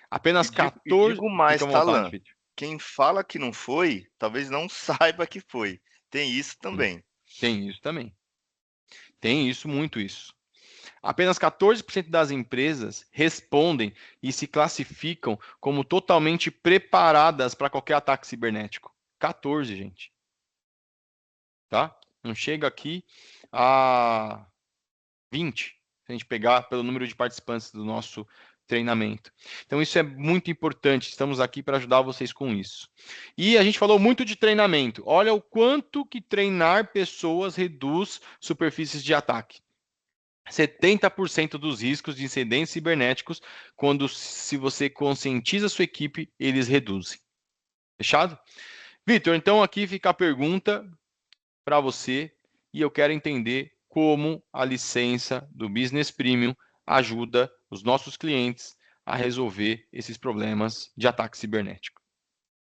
Speaker 2: Apenas 14%.
Speaker 3: Digo mais,
Speaker 2: Fica à
Speaker 3: tá,
Speaker 2: vontade,
Speaker 3: Alan?
Speaker 2: Vitor.
Speaker 3: Quem fala que não foi, talvez não saiba que foi. Tem isso também.
Speaker 2: Tem isso também. Tem isso, muito isso. Apenas 14% das empresas respondem e se classificam como totalmente preparadas para qualquer ataque cibernético. 14, gente. Tá? Não chega aqui a 20, se a gente pegar pelo número de participantes do nosso treinamento. Então, isso é muito importante. Estamos aqui para ajudar vocês com isso. E a gente falou muito de treinamento. Olha o quanto que treinar pessoas reduz superfícies de ataque. 70% dos riscos de incidentes cibernéticos, se você conscientiza a sua equipe, eles reduzem. Fechado? Vitor, então aqui fica a pergunta para você e eu quero entender como a licença do Business Premium ajuda os nossos clientes a resolver esses problemas de ataque cibernético.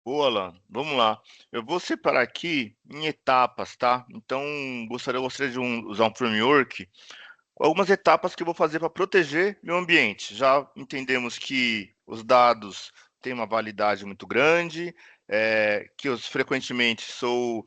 Speaker 3: Boa, Alan. Vamos lá. Eu vou separar aqui em etapas, tá? Então, gostaria de usar um framework com algumas etapas que eu vou fazer para proteger meu ambiente. Já entendemos que os dados têm uma validade muito grande, que eu frequentemente estou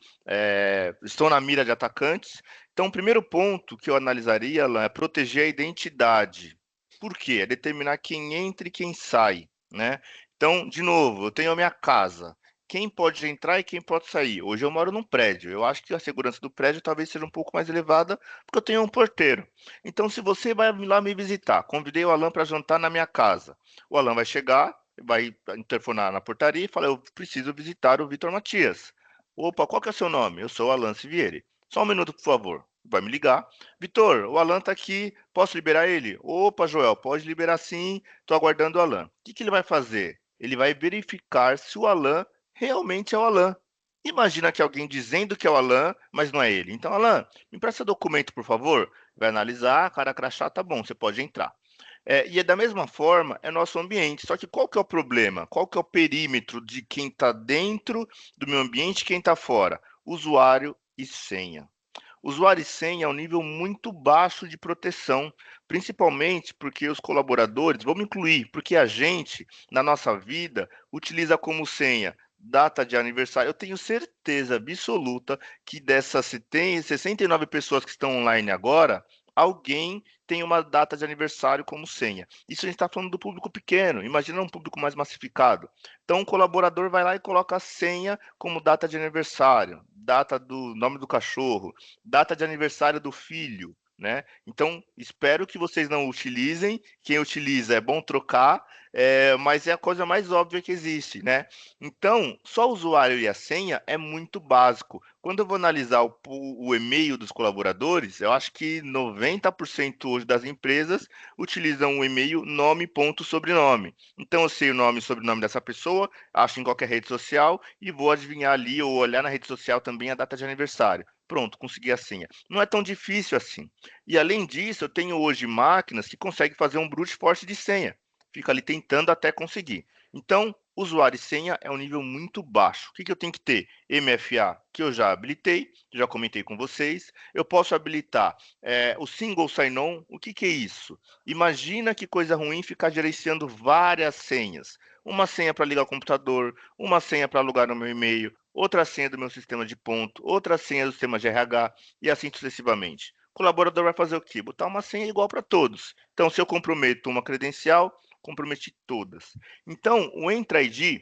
Speaker 3: na mira de atacantes. Então, o primeiro ponto que eu analisaria, Alan, é proteger a identidade. Por quê? É determinar quem entra e quem sai, né? Então, de novo, eu tenho a minha casa. Quem pode entrar e quem pode sair? Hoje eu moro num prédio. Eu acho que a segurança do prédio talvez seja um pouco mais elevada, porque eu tenho um porteiro. Então, se você vai lá me visitar, convidei o Alan para jantar na minha casa. O Alan vai chegar, vai interfonar na portaria e falar: eu preciso visitar o Vitor Matias. Opa, qual que é o seu nome? Eu sou o Alan Sivieri. Só um minuto, por favor. Vai me ligar. Vitor, o Alan está aqui, posso liberar ele? Opa, Joel, pode liberar sim, estou aguardando o Alan. O que ele vai fazer? Ele vai verificar se o Alan realmente é o Alan. Imagina que alguém dizendo que é o Alan, mas não é ele. Então, Alan, me empresta documento, por favor. Vai analisar, cara crachá, tá bom, você pode entrar. E é da mesma forma, é nosso ambiente. Só que qual que é o problema? Qual que é o perímetro de quem está dentro do meu ambiente e quem está fora? Usuário e senha. Usuário e senha é um nível muito baixo de proteção, principalmente porque os colaboradores, vamos incluir, porque a gente, na nossa vida, utiliza como senha data de aniversário. Eu tenho certeza absoluta que dessas 69 pessoas que estão online agora, alguém tem uma data de aniversário como senha. Isso a gente está falando do público pequeno, imagina um público mais massificado. Então, o colaborador vai lá e coloca a senha como data de aniversário, data do nome do cachorro, data de aniversário do filho, né? Então, espero que vocês não utilizem. Quem utiliza é bom trocar, mas é a coisa mais óbvia que existe, né? Então, só o usuário e a senha é muito básico. Quando eu vou analisar o e-mail dos colaboradores, eu acho que 90% hoje das empresas utilizam o e-mail nome, ponto, sobrenome. Então, eu sei o nome e sobrenome dessa pessoa, acho em qualquer rede social e vou adivinhar ali ou olhar na rede social também a data de aniversário. Pronto, consegui a senha. Não é tão difícil assim. E além disso, eu tenho hoje máquinas que conseguem fazer um brute force de senha. Fica ali tentando até conseguir. Então, usuário e senha é um nível muito baixo. O que eu tenho que ter? MFA, que eu já habilitei, já comentei com vocês. Eu posso habilitar o single sign-on. O que é isso? Imagina que coisa ruim ficar gerenciando várias senhas. Uma senha para ligar o computador, uma senha para alugar no meu e-mail, outra senha do meu sistema de ponto, outra senha do sistema de RH e assim sucessivamente. O colaborador vai fazer o quê? Botar uma senha igual para todos. Então, se eu comprometo uma credencial, comprometi todas. Então, o Entra ID,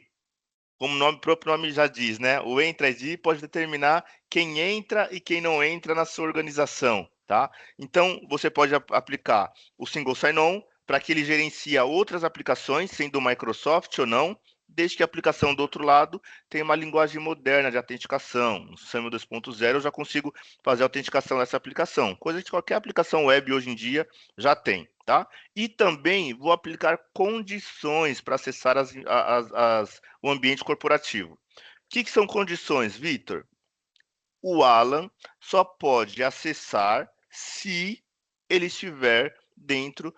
Speaker 3: como o próprio nome já diz, né? O Entra ID pode determinar quem entra e quem não entra na sua organização, tá? Então, você pode aplicar o Single Sign-On para que ele gerencie outras aplicações, sendo o Microsoft ou não, desde que a aplicação do outro lado tenha uma linguagem moderna de autenticação. No SAML 2.0 eu já consigo fazer a autenticação dessa aplicação, coisa que qualquer aplicação web hoje em dia já tem, tá? E também vou aplicar condições para acessar o ambiente corporativo. O que são condições, Vitor? O Alan só pode acessar se ele estiver dentro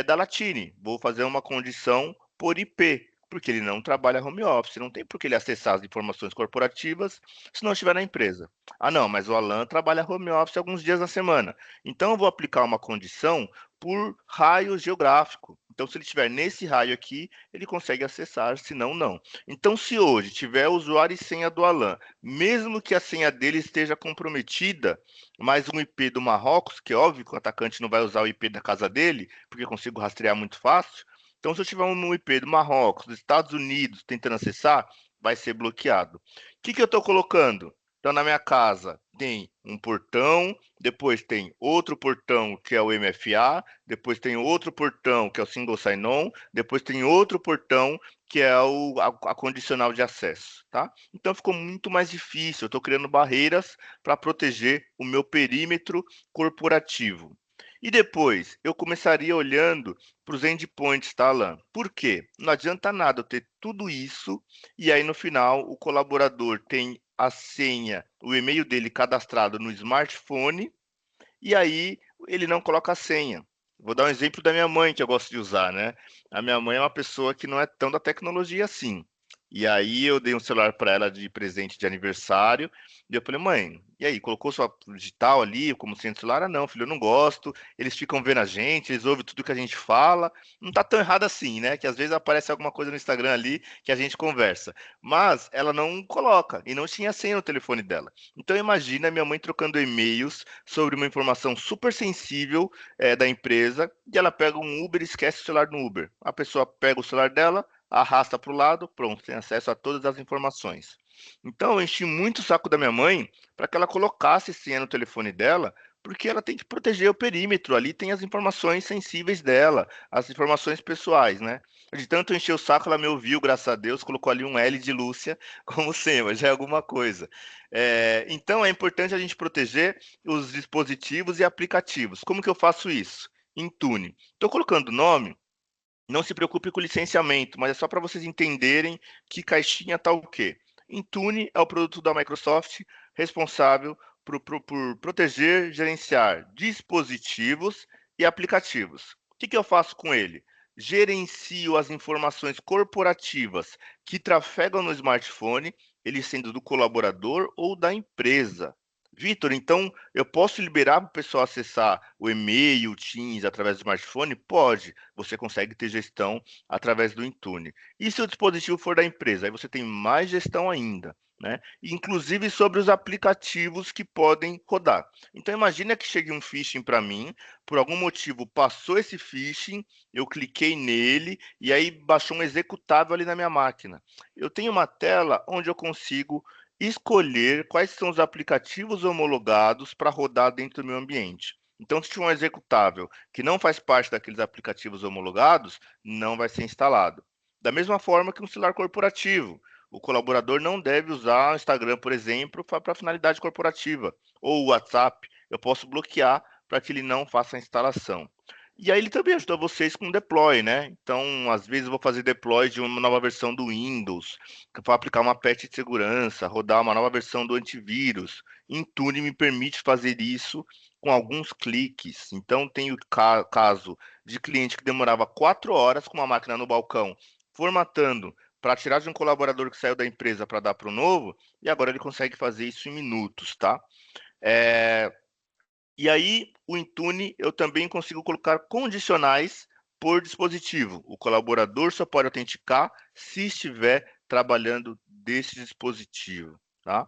Speaker 3: da Latine. Vou fazer uma condição por IP, porque ele não trabalha home office, não tem por que ele acessar as informações corporativas se não estiver na empresa. Ah, não, mas o Alan trabalha home office alguns dias na semana. Então, eu vou aplicar uma condição por raio geográfico. Então, se ele estiver nesse raio aqui, ele consegue acessar, senão não. Então, se hoje tiver usuário e senha do Alan, mesmo que a senha dele esteja comprometida, mais um IP do Marrocos, que é óbvio que o atacante não vai usar o IP da casa dele, porque eu consigo rastrear muito fácil. Então, se eu tiver um IP do Marrocos, dos Estados Unidos, tentando acessar, vai ser bloqueado. O que eu estou colocando? Então, na minha casa, tem um portão, depois tem outro portão, que é o MFA, depois tem outro portão, que é o Single Sign-On, depois tem outro portão, que é a condicional de acesso, tá? Então, ficou muito mais difícil. Eu estou criando barreiras para proteger o meu perímetro corporativo. E depois, eu começaria olhando para os endpoints, tá, Alan? Por quê? Não adianta nada eu ter tudo isso e aí no final o colaborador tem a senha, o e-mail dele cadastrado no smartphone e aí ele não coloca a senha. Vou dar um exemplo da minha mãe que eu gosto de usar, né? A minha mãe é uma pessoa que não é tão da tecnologia assim. E aí eu dei um celular para ela de presente de aniversário. E eu falei, mãe, e aí, colocou sua digital ali como senha do celular? Ah, não, filho, eu não gosto. Eles ficam vendo a gente, eles ouvem tudo que a gente fala. Não tá tão errado assim, né? Que às vezes aparece alguma coisa no Instagram ali que a gente conversa. Mas ela não coloca e não tinha senha no telefone dela. Então imagina minha mãe trocando e-mails sobre uma informação super sensível da empresa e ela pega um Uber e esquece o celular no Uber. A pessoa pega o celular dela, arrasta para o lado, pronto, tem acesso a todas as informações. Então eu enchi muito o saco da minha mãe para que ela colocasse senha no telefone dela, porque ela tem que proteger o perímetro. Ali tem as informações sensíveis dela, as informações pessoais, né? De tanto encher o saco, ela me ouviu, graças a Deus, colocou ali um L de Lúcia como senha, mas já é alguma coisa. Então é importante a gente proteger os dispositivos e aplicativos. Como que eu faço isso? Em Tune. Estou colocando nome, não se preocupe com o licenciamento, mas é só para vocês entenderem que caixinha tá o quê. Intune é o produto da Microsoft responsável por proteger, gerenciar dispositivos e aplicativos. O que eu faço com ele? Gerencio as informações corporativas que trafegam no smartphone, ele sendo do colaborador ou da empresa. Vitor, então eu posso liberar para o pessoal acessar o e-mail, o Teams através do smartphone? Pode. Você consegue ter gestão através do Intune. E se o dispositivo for da empresa? Aí você tem mais gestão ainda, né? Inclusive sobre os aplicativos que podem rodar. Então imagina que chegue um phishing para mim, por algum motivo passou esse phishing, eu cliquei nele e aí baixou um executável ali na minha máquina. Eu tenho uma tela onde eu consigo escolher quais são os aplicativos homologados para rodar dentro do meu ambiente. Então, se tiver um executável que não faz parte daqueles aplicativos homologados, não vai ser instalado. Da mesma forma que um celular corporativo. O colaborador não deve usar o Instagram, por exemplo, para finalidade corporativa, ou o WhatsApp. Eu posso bloquear para que ele não faça a instalação. E aí ele também ajuda vocês com deploy, né? Então, às vezes eu vou fazer deploy de uma nova versão do Windows, que eu vou aplicar uma patch de segurança, rodar uma nova versão do antivírus. Intune me permite fazer isso com alguns cliques. Então, tem o caso de cliente que demorava 4 horas com uma máquina no balcão, formatando para tirar de um colaborador que saiu da empresa para dar para o novo, e agora ele consegue fazer isso em minutos, tá? É, E aí, o Intune, eu também consigo colocar condicionais por dispositivo. O colaborador só pode autenticar se estiver trabalhando desse dispositivo, tá?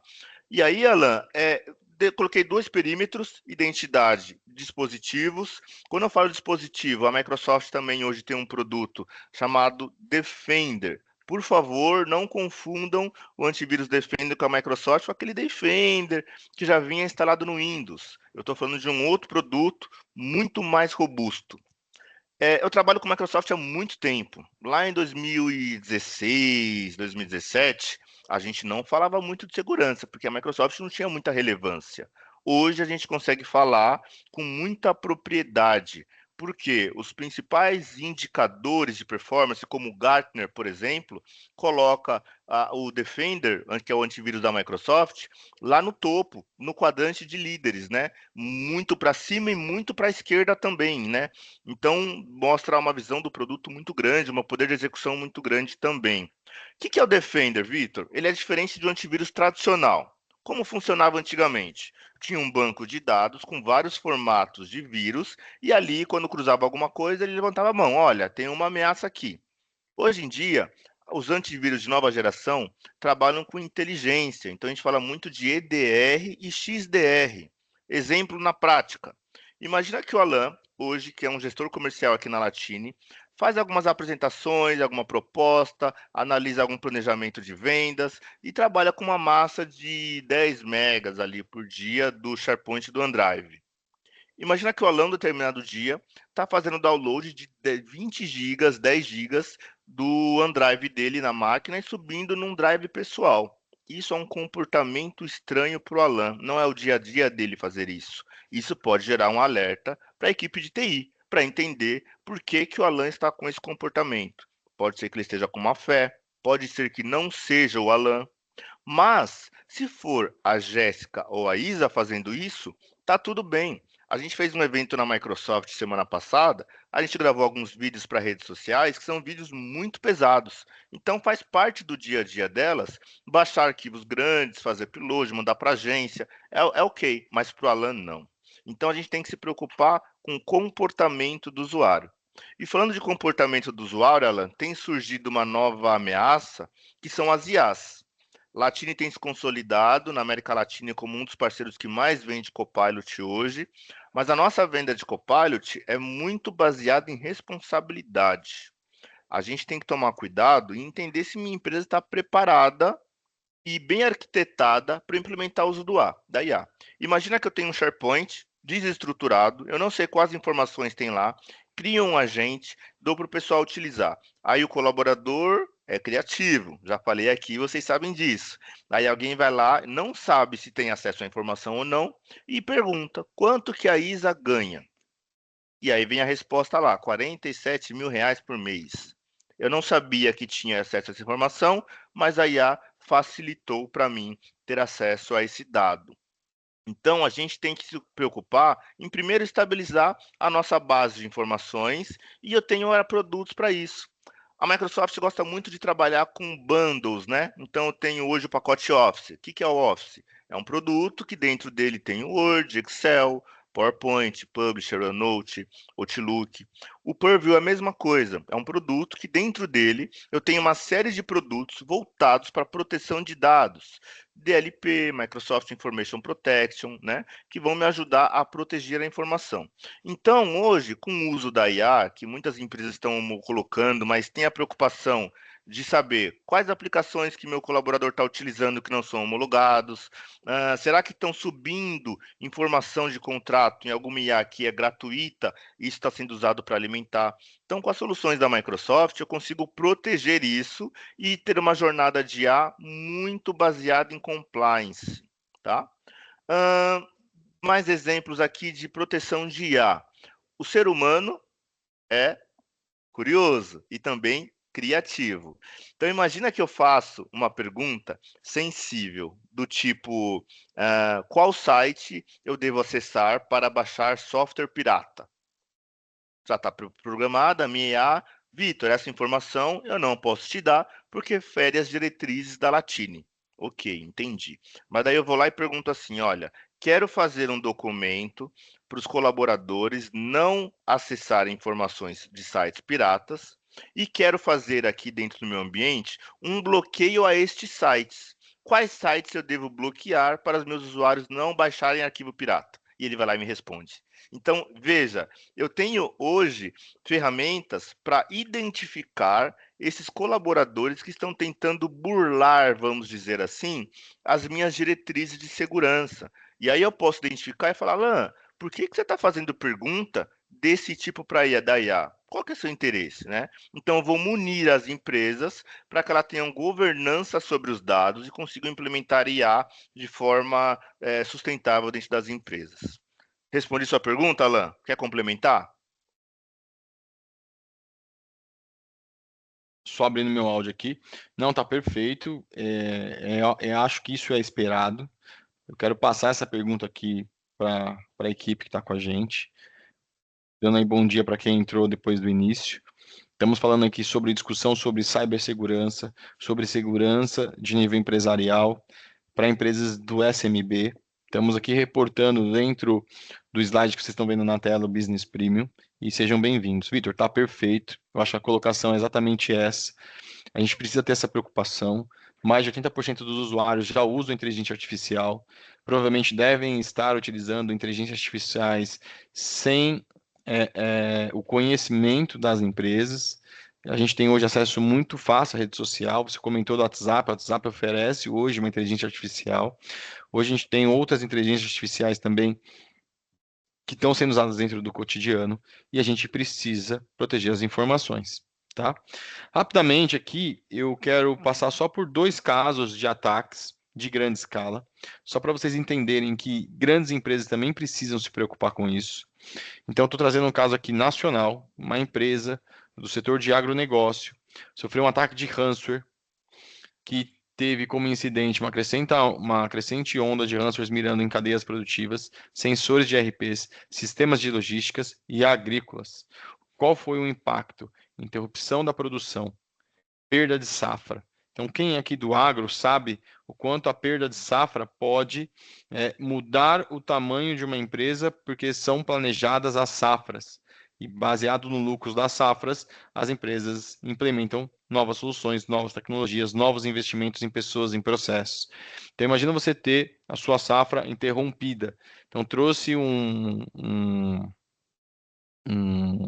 Speaker 3: E aí, Alan, coloquei 2 perímetros, identidade, dispositivos. Quando eu falo dispositivo, a Microsoft também hoje tem um produto chamado Defender. Por favor, não confundam o antivírus Defender com a Microsoft com aquele Defender que já vinha instalado no Windows. Eu estou falando de um outro produto muito mais robusto. Eu trabalho com Microsoft há muito tempo. Lá em 2016, 2017, a gente não falava muito de segurança, porque a Microsoft não tinha muita relevância. Hoje a gente consegue falar com muita propriedade, porque os principais indicadores de performance, como o Gartner, por exemplo, coloca o Defender, que é o antivírus da Microsoft, lá no topo, no quadrante de líderes, né? Muito para cima e muito para a esquerda também, né? Então, mostra uma visão do produto muito grande, um poder de execução muito grande também. O que é o Defender, Vitor? Ele é diferente de um antivírus tradicional. Como funcionava antigamente? Tinha um banco de dados com vários formatos de vírus, e ali, quando cruzava alguma coisa, ele levantava a mão. Olha, tem uma ameaça aqui. Hoje em dia, os antivírus de nova geração trabalham com inteligência, então a gente fala muito de EDR e XDR. Exemplo na prática. Imagina que o Alan, hoje, que é um gestor comercial aqui na Latine, faz algumas apresentações, alguma proposta, analisa algum planejamento de vendas e trabalha com uma massa de 10 megas ali por dia do SharePoint do OneDrive. Imagina que o Alan, determinado dia, está fazendo download de 20 gigas, 10 gigas do OneDrive dele na máquina e subindo num drive pessoal. Isso é um comportamento estranho para o Alan. Não é o dia a dia dele fazer isso. Isso pode gerar um alerta para a equipe de TI, para entender por que, que o Alan está com esse comportamento. Pode ser que ele esteja com má fé, pode ser que não seja o Alan, mas, se for a Jéssica ou a Isa fazendo isso, tá tudo bem. A gente fez um evento na Microsoft semana passada, a gente gravou alguns vídeos para redes sociais, que são vídeos muito pesados. Então faz parte do dia a dia delas baixar arquivos grandes, fazer upload, mandar para agência. É ok, mas para o Alan não. Então a gente tem que se preocupar com o comportamento do usuário. E falando de comportamento do usuário, Alan, tem surgido uma nova ameaça, que são as IAs. Latine tem se consolidado na América Latina como um dos parceiros que mais vende Copilot hoje, mas a nossa venda de Copilot é muito baseada em responsabilidade. A gente tem que tomar cuidado e entender se minha empresa está preparada e bem arquitetada para implementar o uso da IA. Imagina que eu tenho um SharePoint desestruturado, eu não sei quais informações tem lá, crio um agente, dou para o pessoal utilizar. Aí o colaborador é criativo, já falei aqui, vocês sabem disso. Aí alguém vai lá, não sabe se tem acesso à informação ou não, e pergunta quanto que a Isa ganha. E aí vem a resposta lá, R$ 47.000 por mês. Eu não sabia que tinha acesso a essa informação, mas a IA facilitou para mim ter acesso a esse dado. Então, a gente tem que se preocupar em primeiro estabilizar a nossa base de informações e eu tenho produtos para isso. A Microsoft gosta muito de trabalhar com bundles, né? Então, eu tenho hoje o pacote Office. O que é o Office? É um produto que dentro dele tem o Word, Excel, PowerPoint, Publisher, OneNote, Outlook. O Purview é a mesma coisa. É um produto que dentro dele eu tenho uma série de produtos voltados para proteção de dados. DLP, Microsoft Information Protection, né? Que vão me ajudar a proteger a informação. Então, hoje, com o uso da IA, que muitas empresas estão colocando, mas tem a preocupação de saber quais aplicações que meu colaborador está utilizando que não são homologados, será que estão subindo informação de contrato em alguma IA que é gratuita e isso está sendo usado para alimentar. Então, com as soluções da Microsoft, eu consigo proteger isso e ter uma jornada de IA muito baseada em compliance, tá? Mais exemplos aqui de proteção de IA. O ser humano é curioso e também criativo. Então, imagina que eu faço uma pergunta sensível, do tipo, qual site eu devo acessar para baixar software pirata? Já está programada a minha IA. Vitor, essa informação eu não posso te dar porque fere as diretrizes da Latine. Ok, entendi. Mas daí eu vou lá e pergunto assim, olha, quero fazer um documento para os colaboradores não acessarem informações de sites piratas e quero fazer aqui dentro do meu ambiente um bloqueio a estes sites. Quais sites eu devo bloquear para os meus usuários não baixarem arquivo pirata? E ele vai lá e me responde. Então, veja, eu tenho hoje ferramentas para identificar esses colaboradores que estão tentando burlar, vamos dizer assim, as minhas diretrizes de segurança. E aí eu posso identificar e falar, Alan, por que você está fazendo pergunta desse tipo para a da IA? Qual que é o seu interesse, né? Então, eu vou munir as empresas para que elas tenham governança sobre os dados e consigam implementar IA de forma sustentável dentro das empresas. Respondi sua pergunta, Alan? Quer complementar?
Speaker 2: Só abrindo meu áudio aqui. Não, tá perfeito. Acho que isso é esperado. Eu quero passar essa pergunta aqui para a equipe que está com a gente. Dando aí bom dia para quem entrou depois do início. Estamos falando aqui sobre discussão sobre cibersegurança, sobre segurança de nível empresarial para empresas do SMB. Estamos aqui reportando dentro do slide que vocês estão vendo na tela, o Business Premium, e sejam bem-vindos. Vitor, tá perfeito. Eu acho que a colocação é exatamente essa. A gente precisa ter essa preocupação. Mais de 80% dos usuários já usam inteligência artificial. Provavelmente devem estar utilizando inteligências artificiais sem o conhecimento das empresas. A gente tem hoje acesso muito fácil à rede social. Você comentou do WhatsApp. O WhatsApp oferece hoje uma inteligência artificial. Hoje a gente tem outras inteligências artificiais também que estão sendo usadas dentro do cotidiano e a gente precisa proteger as informações, tá? Rapidamente aqui, eu quero passar só por 2 casos de ataques de grande escala, só para vocês entenderem que grandes empresas também precisam se preocupar com isso. Então, estou trazendo um caso aqui nacional, uma empresa do setor de agronegócio sofreu um ataque de ransomware que teve como incidente uma crescente onda de ransomwares mirando em cadeias produtivas, sensores de ERPs, sistemas de logísticas e agrícolas. Qual foi o impacto? Interrupção da produção, perda de safra. Então, quem aqui do agro sabe o quanto a perda de safra pode mudar o tamanho de uma empresa, porque são planejadas as safras. E baseado no lucro das safras, as empresas implementam novas soluções, novas tecnologias, novos investimentos em pessoas, em processos. Então, imagina você ter a sua safra interrompida. Então, trouxe um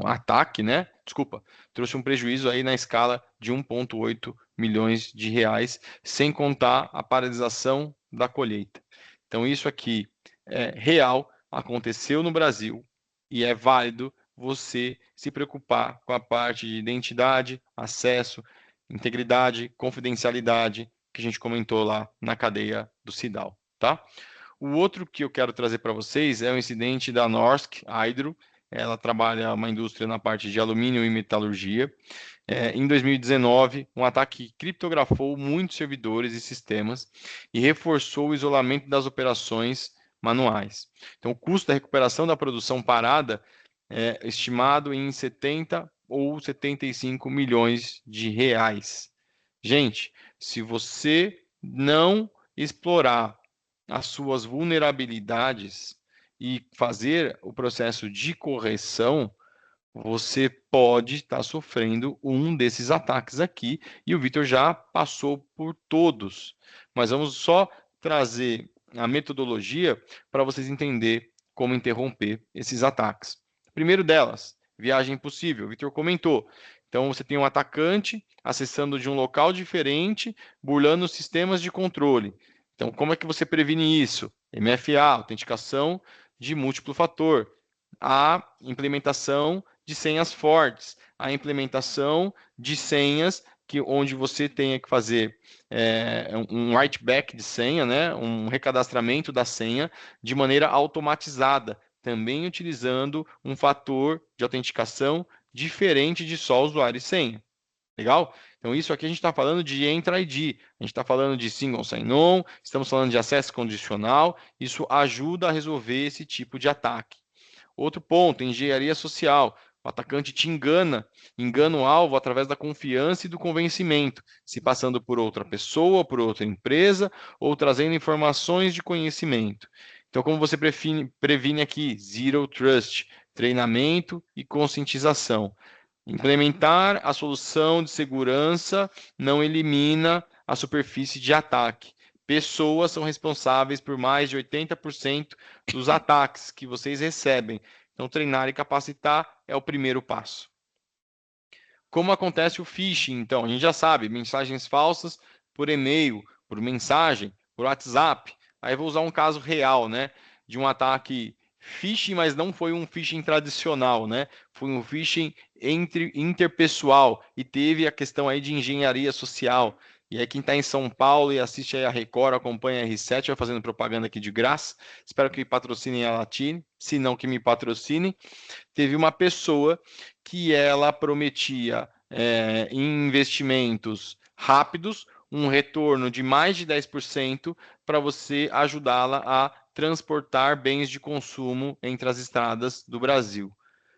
Speaker 2: ataque, né? Desculpa, trouxe um prejuízo aí na escala de 1,8 milhões de reais, sem contar a paralisação da colheita. Então, isso aqui é real, aconteceu no Brasil e é válido você se preocupar com a parte de identidade, acesso, integridade, confidencialidade, que a gente comentou lá na cadeia do CIDAL, tá? O outro que eu quero trazer para vocês é o incidente da Norsk Hydro. Ela trabalha uma indústria na parte de alumínio e metalurgia. Em 2019, um ataque criptografou muitos servidores e sistemas e reforçou o isolamento das operações manuais. Então, o custo da recuperação da produção parada é estimado em 70 ou 75 milhões de reais. Gente, se você não explorar as suas vulnerabilidades e fazer o processo de correção, você pode estar sofrendo um desses ataques aqui, e o Vitor já passou por todos. Mas vamos só trazer a metodologia para vocês entenderem como interromper esses ataques. Primeiro delas, viagem impossível. O Vitor comentou. Então, você tem um atacante acessando de um local diferente, burlando os sistemas de controle. Então, como é que você previne isso? MFA, autenticação de múltiplo fator. A implementação de senhas fortes. A implementação de senhas onde você tenha que fazer um write-back de senha, né? Um recadastramento da senha de maneira automatizada, também utilizando um fator de autenticação diferente de só usuário e senha. Legal? Então, isso aqui a gente está falando de Entra ID, a gente está falando de Single Sign-On, estamos falando de acesso condicional, isso ajuda a resolver esse tipo de ataque. Outro ponto, engenharia social. O atacante te engana o alvo através da confiança e do convencimento, se passando por outra pessoa, por outra empresa, ou trazendo informações de conhecimento. Então, como você previne aqui? Zero Trust, treinamento e conscientização. Implementar a solução de segurança não elimina a superfície de ataque. Pessoas são responsáveis por mais de 80% dos ataques que vocês recebem. Então, treinar e capacitar é o primeiro passo. Como acontece o phishing? Então, a gente já sabe, mensagens falsas por e-mail, por mensagem, por WhatsApp. Aí vou usar um caso real, né, de um ataque phishing, mas não foi um phishing tradicional, né? Foi um phishing interpessoal e teve a questão aí de engenharia social. E aí quem está em São Paulo e assiste aí a Record, acompanha a R7, vai fazendo propaganda aqui de graça. Espero que patrocinem a Latine, se não que me patrocinem. Teve uma pessoa que ela prometia em investimentos rápidos um retorno de mais de 10% para você ajudá-la a transportar bens de consumo entre as estradas do Brasil.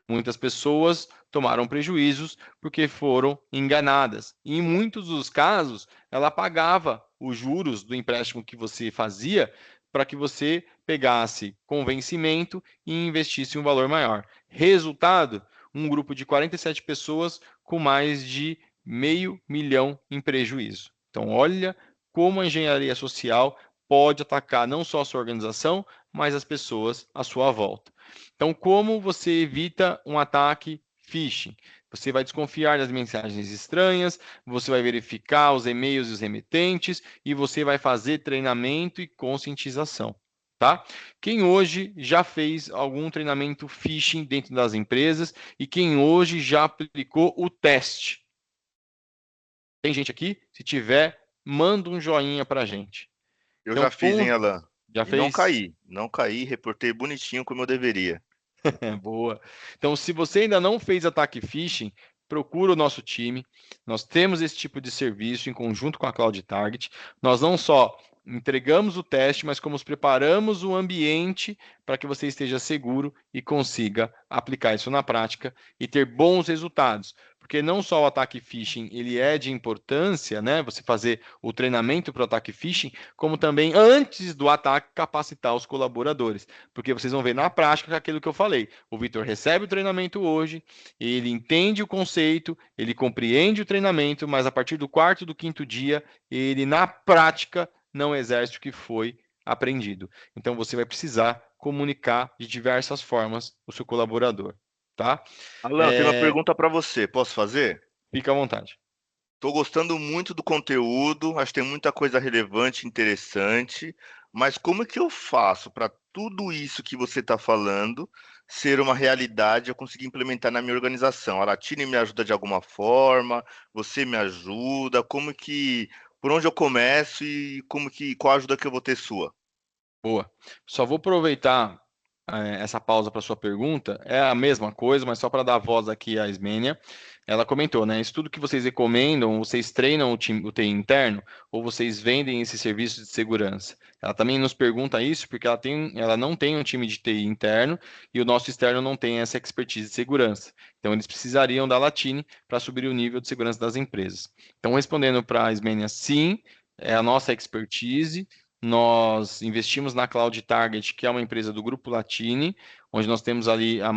Speaker 2: Muitas pessoas tomaram prejuízos porque foram enganadas. E em muitos dos casos, ela pagava os juros do empréstimo que você fazia para que você pegasse com vencimento e investisse um valor maior. Resultado, um grupo de 47 pessoas com mais de R$500 mil em prejuízo. Então, olha como a engenharia social pode atacar não só a sua organização, mas as pessoas à sua volta. Então, como você evita um ataque phishing? Você vai desconfiar das mensagens estranhas, você vai verificar os e-mails e os remetentes e você vai fazer treinamento e conscientização, tá? Quem hoje já fez algum treinamento phishing dentro das empresas e quem hoje já aplicou o teste? Tem gente aqui? Se tiver, manda um joinha para a gente.
Speaker 3: Eu
Speaker 2: Então,
Speaker 3: já fiz, hein, Alan?
Speaker 2: já
Speaker 3: E não
Speaker 2: fez?
Speaker 3: caí. Não caí, reportei bonitinho como eu deveria.
Speaker 2: Boa. Então, se você ainda não fez ataque phishing, procura o nosso time. Nós temos esse tipo de serviço em conjunto com a Cloud Target. Nós não só entregamos o teste, mas como preparamos o ambiente para que você esteja seguro e consiga aplicar isso na prática e ter bons resultados. Porque não só o ataque phishing ele é de importância, né? Você fazer o treinamento para o ataque phishing, como também antes do ataque capacitar os colaboradores. Porque vocês vão ver na prática aquilo que eu falei. O Vitor recebe o treinamento hoje, ele entende o conceito, ele compreende o treinamento, mas a partir do quarto, do quinto dia, ele na prática não exerce o que foi aprendido. Então você vai precisar comunicar de diversas formas o seu colaborador, tá?
Speaker 3: Alan, tem uma pergunta para você. Posso fazer?
Speaker 2: Fica à vontade.
Speaker 3: Estou gostando muito do conteúdo, acho que tem muita coisa relevante, interessante, mas como que eu faço para tudo isso que você está falando ser uma realidade, eu conseguir implementar na minha organização? A Latine me ajuda de alguma forma, você me ajuda, por onde eu começo e qual a ajuda que eu vou ter sua?
Speaker 2: Boa. Só vou aproveitar essa pausa para sua pergunta. É a mesma coisa, mas só para dar voz aqui à Ismênia. Ela comentou, né? Isso tudo que vocês recomendam, vocês treinam o TI interno ou vocês vendem esse serviço de segurança? Ela também nos pergunta isso porque ela não tem um time de TI interno e o nosso externo não tem essa expertise de segurança. Então, eles precisariam da Latine para subir o nível de segurança das empresas. Então, respondendo para a Ismênia, sim, é a nossa expertise. Nós investimos na Cloud Target, que é uma empresa do Grupo Latini, onde nós temos ali a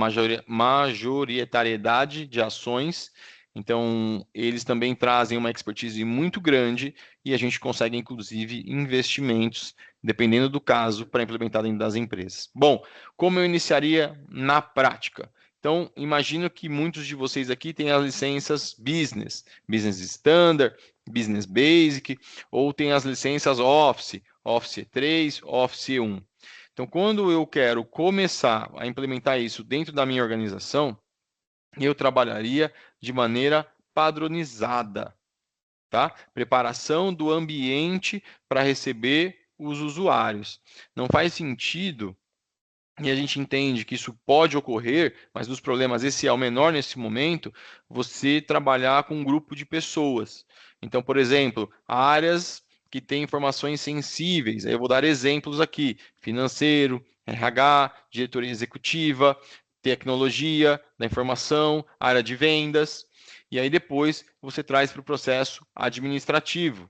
Speaker 2: majoritariedade de ações. Então, eles também trazem uma expertise muito grande e a gente consegue, inclusive, investimentos, dependendo do caso, para implementar dentro das empresas. Bom, como eu iniciaria na prática? Então, imagino que muitos de vocês aqui têm as licenças Business, Business Standard, Business Basic, ou tem as licenças Office, Office 3, Office 1. Então, quando eu quero começar a implementar isso dentro da minha organização, eu trabalharia de maneira padronizada, tá? Preparação do ambiente para receber os usuários. Não faz sentido, e a gente entende que isso pode ocorrer, mas dos problemas esse é o menor nesse momento, você trabalhar com um grupo de pessoas. Então, por exemplo, áreas que têm informações sensíveis, eu vou dar exemplos aqui, financeiro, RH, diretoria executiva, tecnologia da informação, área de vendas, e aí depois você traz para o processo administrativo,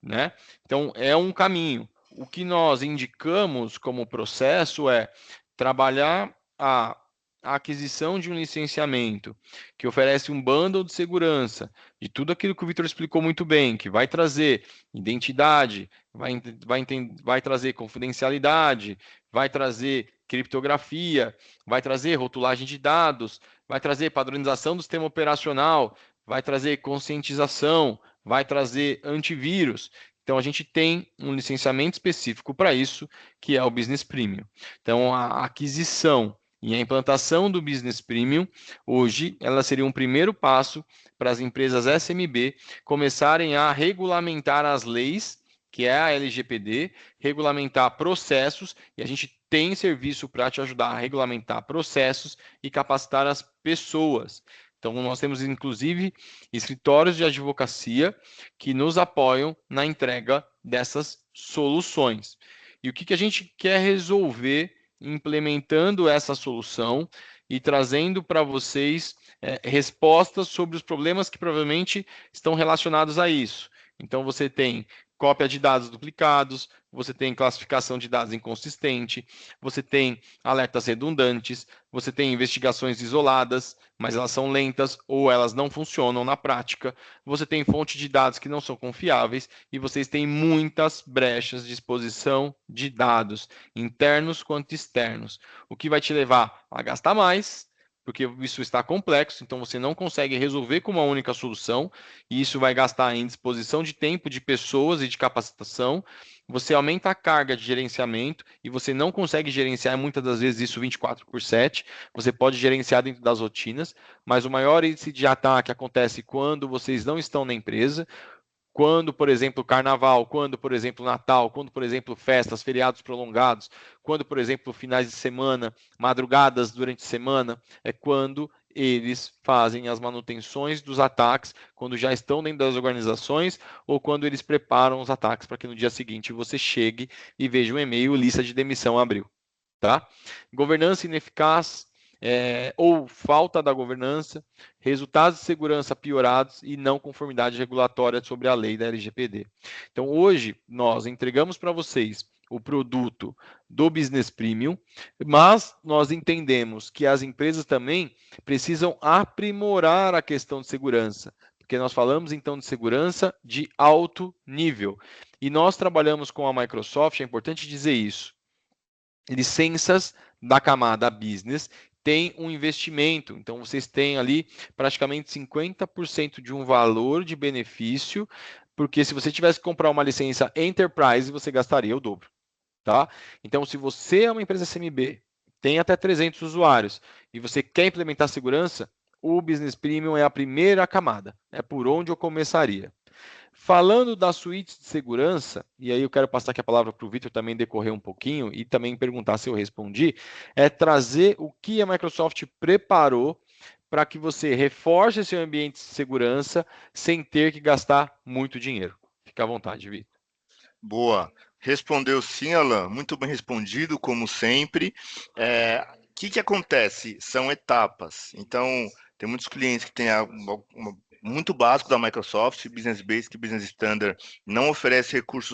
Speaker 2: né? Então, é um caminho. O que nós indicamos como processo é trabalhar a aquisição de um licenciamento que oferece um bundle de segurança de tudo aquilo que o Vitor explicou muito bem, que vai trazer identidade, vai trazer confidencialidade, vai trazer criptografia, vai trazer rotulagem de dados, vai trazer padronização do sistema operacional, vai trazer conscientização, vai trazer antivírus. Então, a gente tem um licenciamento específico para isso, que é o Business Premium. Então, a aquisição e a implantação do Business Premium, hoje, ela seria um primeiro passo para as empresas SMB começarem a regulamentar as leis, que é a LGPD, regulamentar processos, e a gente tem serviço para te ajudar a regulamentar processos e capacitar as pessoas. Então, nós temos, inclusive, escritórios de advocacia que nos apoiam na entrega dessas soluções. E o que a gente quer resolver implementando essa solução e trazendo para vocês respostas sobre os problemas que provavelmente estão relacionados a isso. Então, você tem cópia de dados duplicados, você tem classificação de dados inconsistente, você tem alertas redundantes, você tem investigações isoladas, mas elas são lentas ou elas não funcionam na prática, você tem fonte de dados que não são confiáveis e vocês têm muitas brechas de exposição de dados, internos quanto externos, o que vai te levar a gastar mais, porque isso está complexo, então você não consegue resolver com uma única solução, e isso vai gastar em disposição de tempo de pessoas e de capacitação, você aumenta a carga de gerenciamento e você não consegue gerenciar muitas das vezes isso 24/7, você pode gerenciar dentro das rotinas, mas o maior índice de ataque acontece quando vocês não estão na empresa, quando, por exemplo, carnaval, quando, por exemplo, Natal, quando, por exemplo, festas, feriados prolongados, quando, por exemplo, finais de semana, madrugadas durante a semana, é quando eles fazem as manutenções dos ataques, quando já estão dentro das organizações ou quando eles preparam os ataques para que no dia seguinte você chegue e veja um e-mail, lista de demissão abriu. Tá? Governança ineficaz ou falta da governança, resultados de segurança piorados e não conformidade regulatória sobre a lei da LGPD. Então, hoje, nós entregamos para vocês o produto do Business Premium, mas nós entendemos que as empresas também precisam aprimorar a questão de segurança, porque nós falamos então de segurança de alto nível. E nós trabalhamos com a Microsoft, é importante dizer isso, licenças da camada business tem um investimento, então vocês têm ali praticamente 50% de um valor de benefício, porque se você tivesse que comprar uma licença Enterprise, você gastaria o dobro, tá? Então, se você é uma empresa SMB, tem até 300 usuários, e você quer implementar segurança, o Business Premium é a primeira camada, é por onde eu começaria. Falando da suíte de segurança, e aí eu quero passar aqui a palavra para o Vitor também decorrer um pouquinho e também perguntar se eu respondi, é trazer o que a Microsoft preparou para que você reforce seu ambiente de segurança sem ter que gastar muito dinheiro. Fica à vontade, Vitor.
Speaker 3: Boa. Respondeu sim, Alan. Muito bem respondido, como sempre. O que acontece? São etapas. Então, tem muitos clientes que têm muito básico da Microsoft, Business Basic, Business Standard, não oferece recursos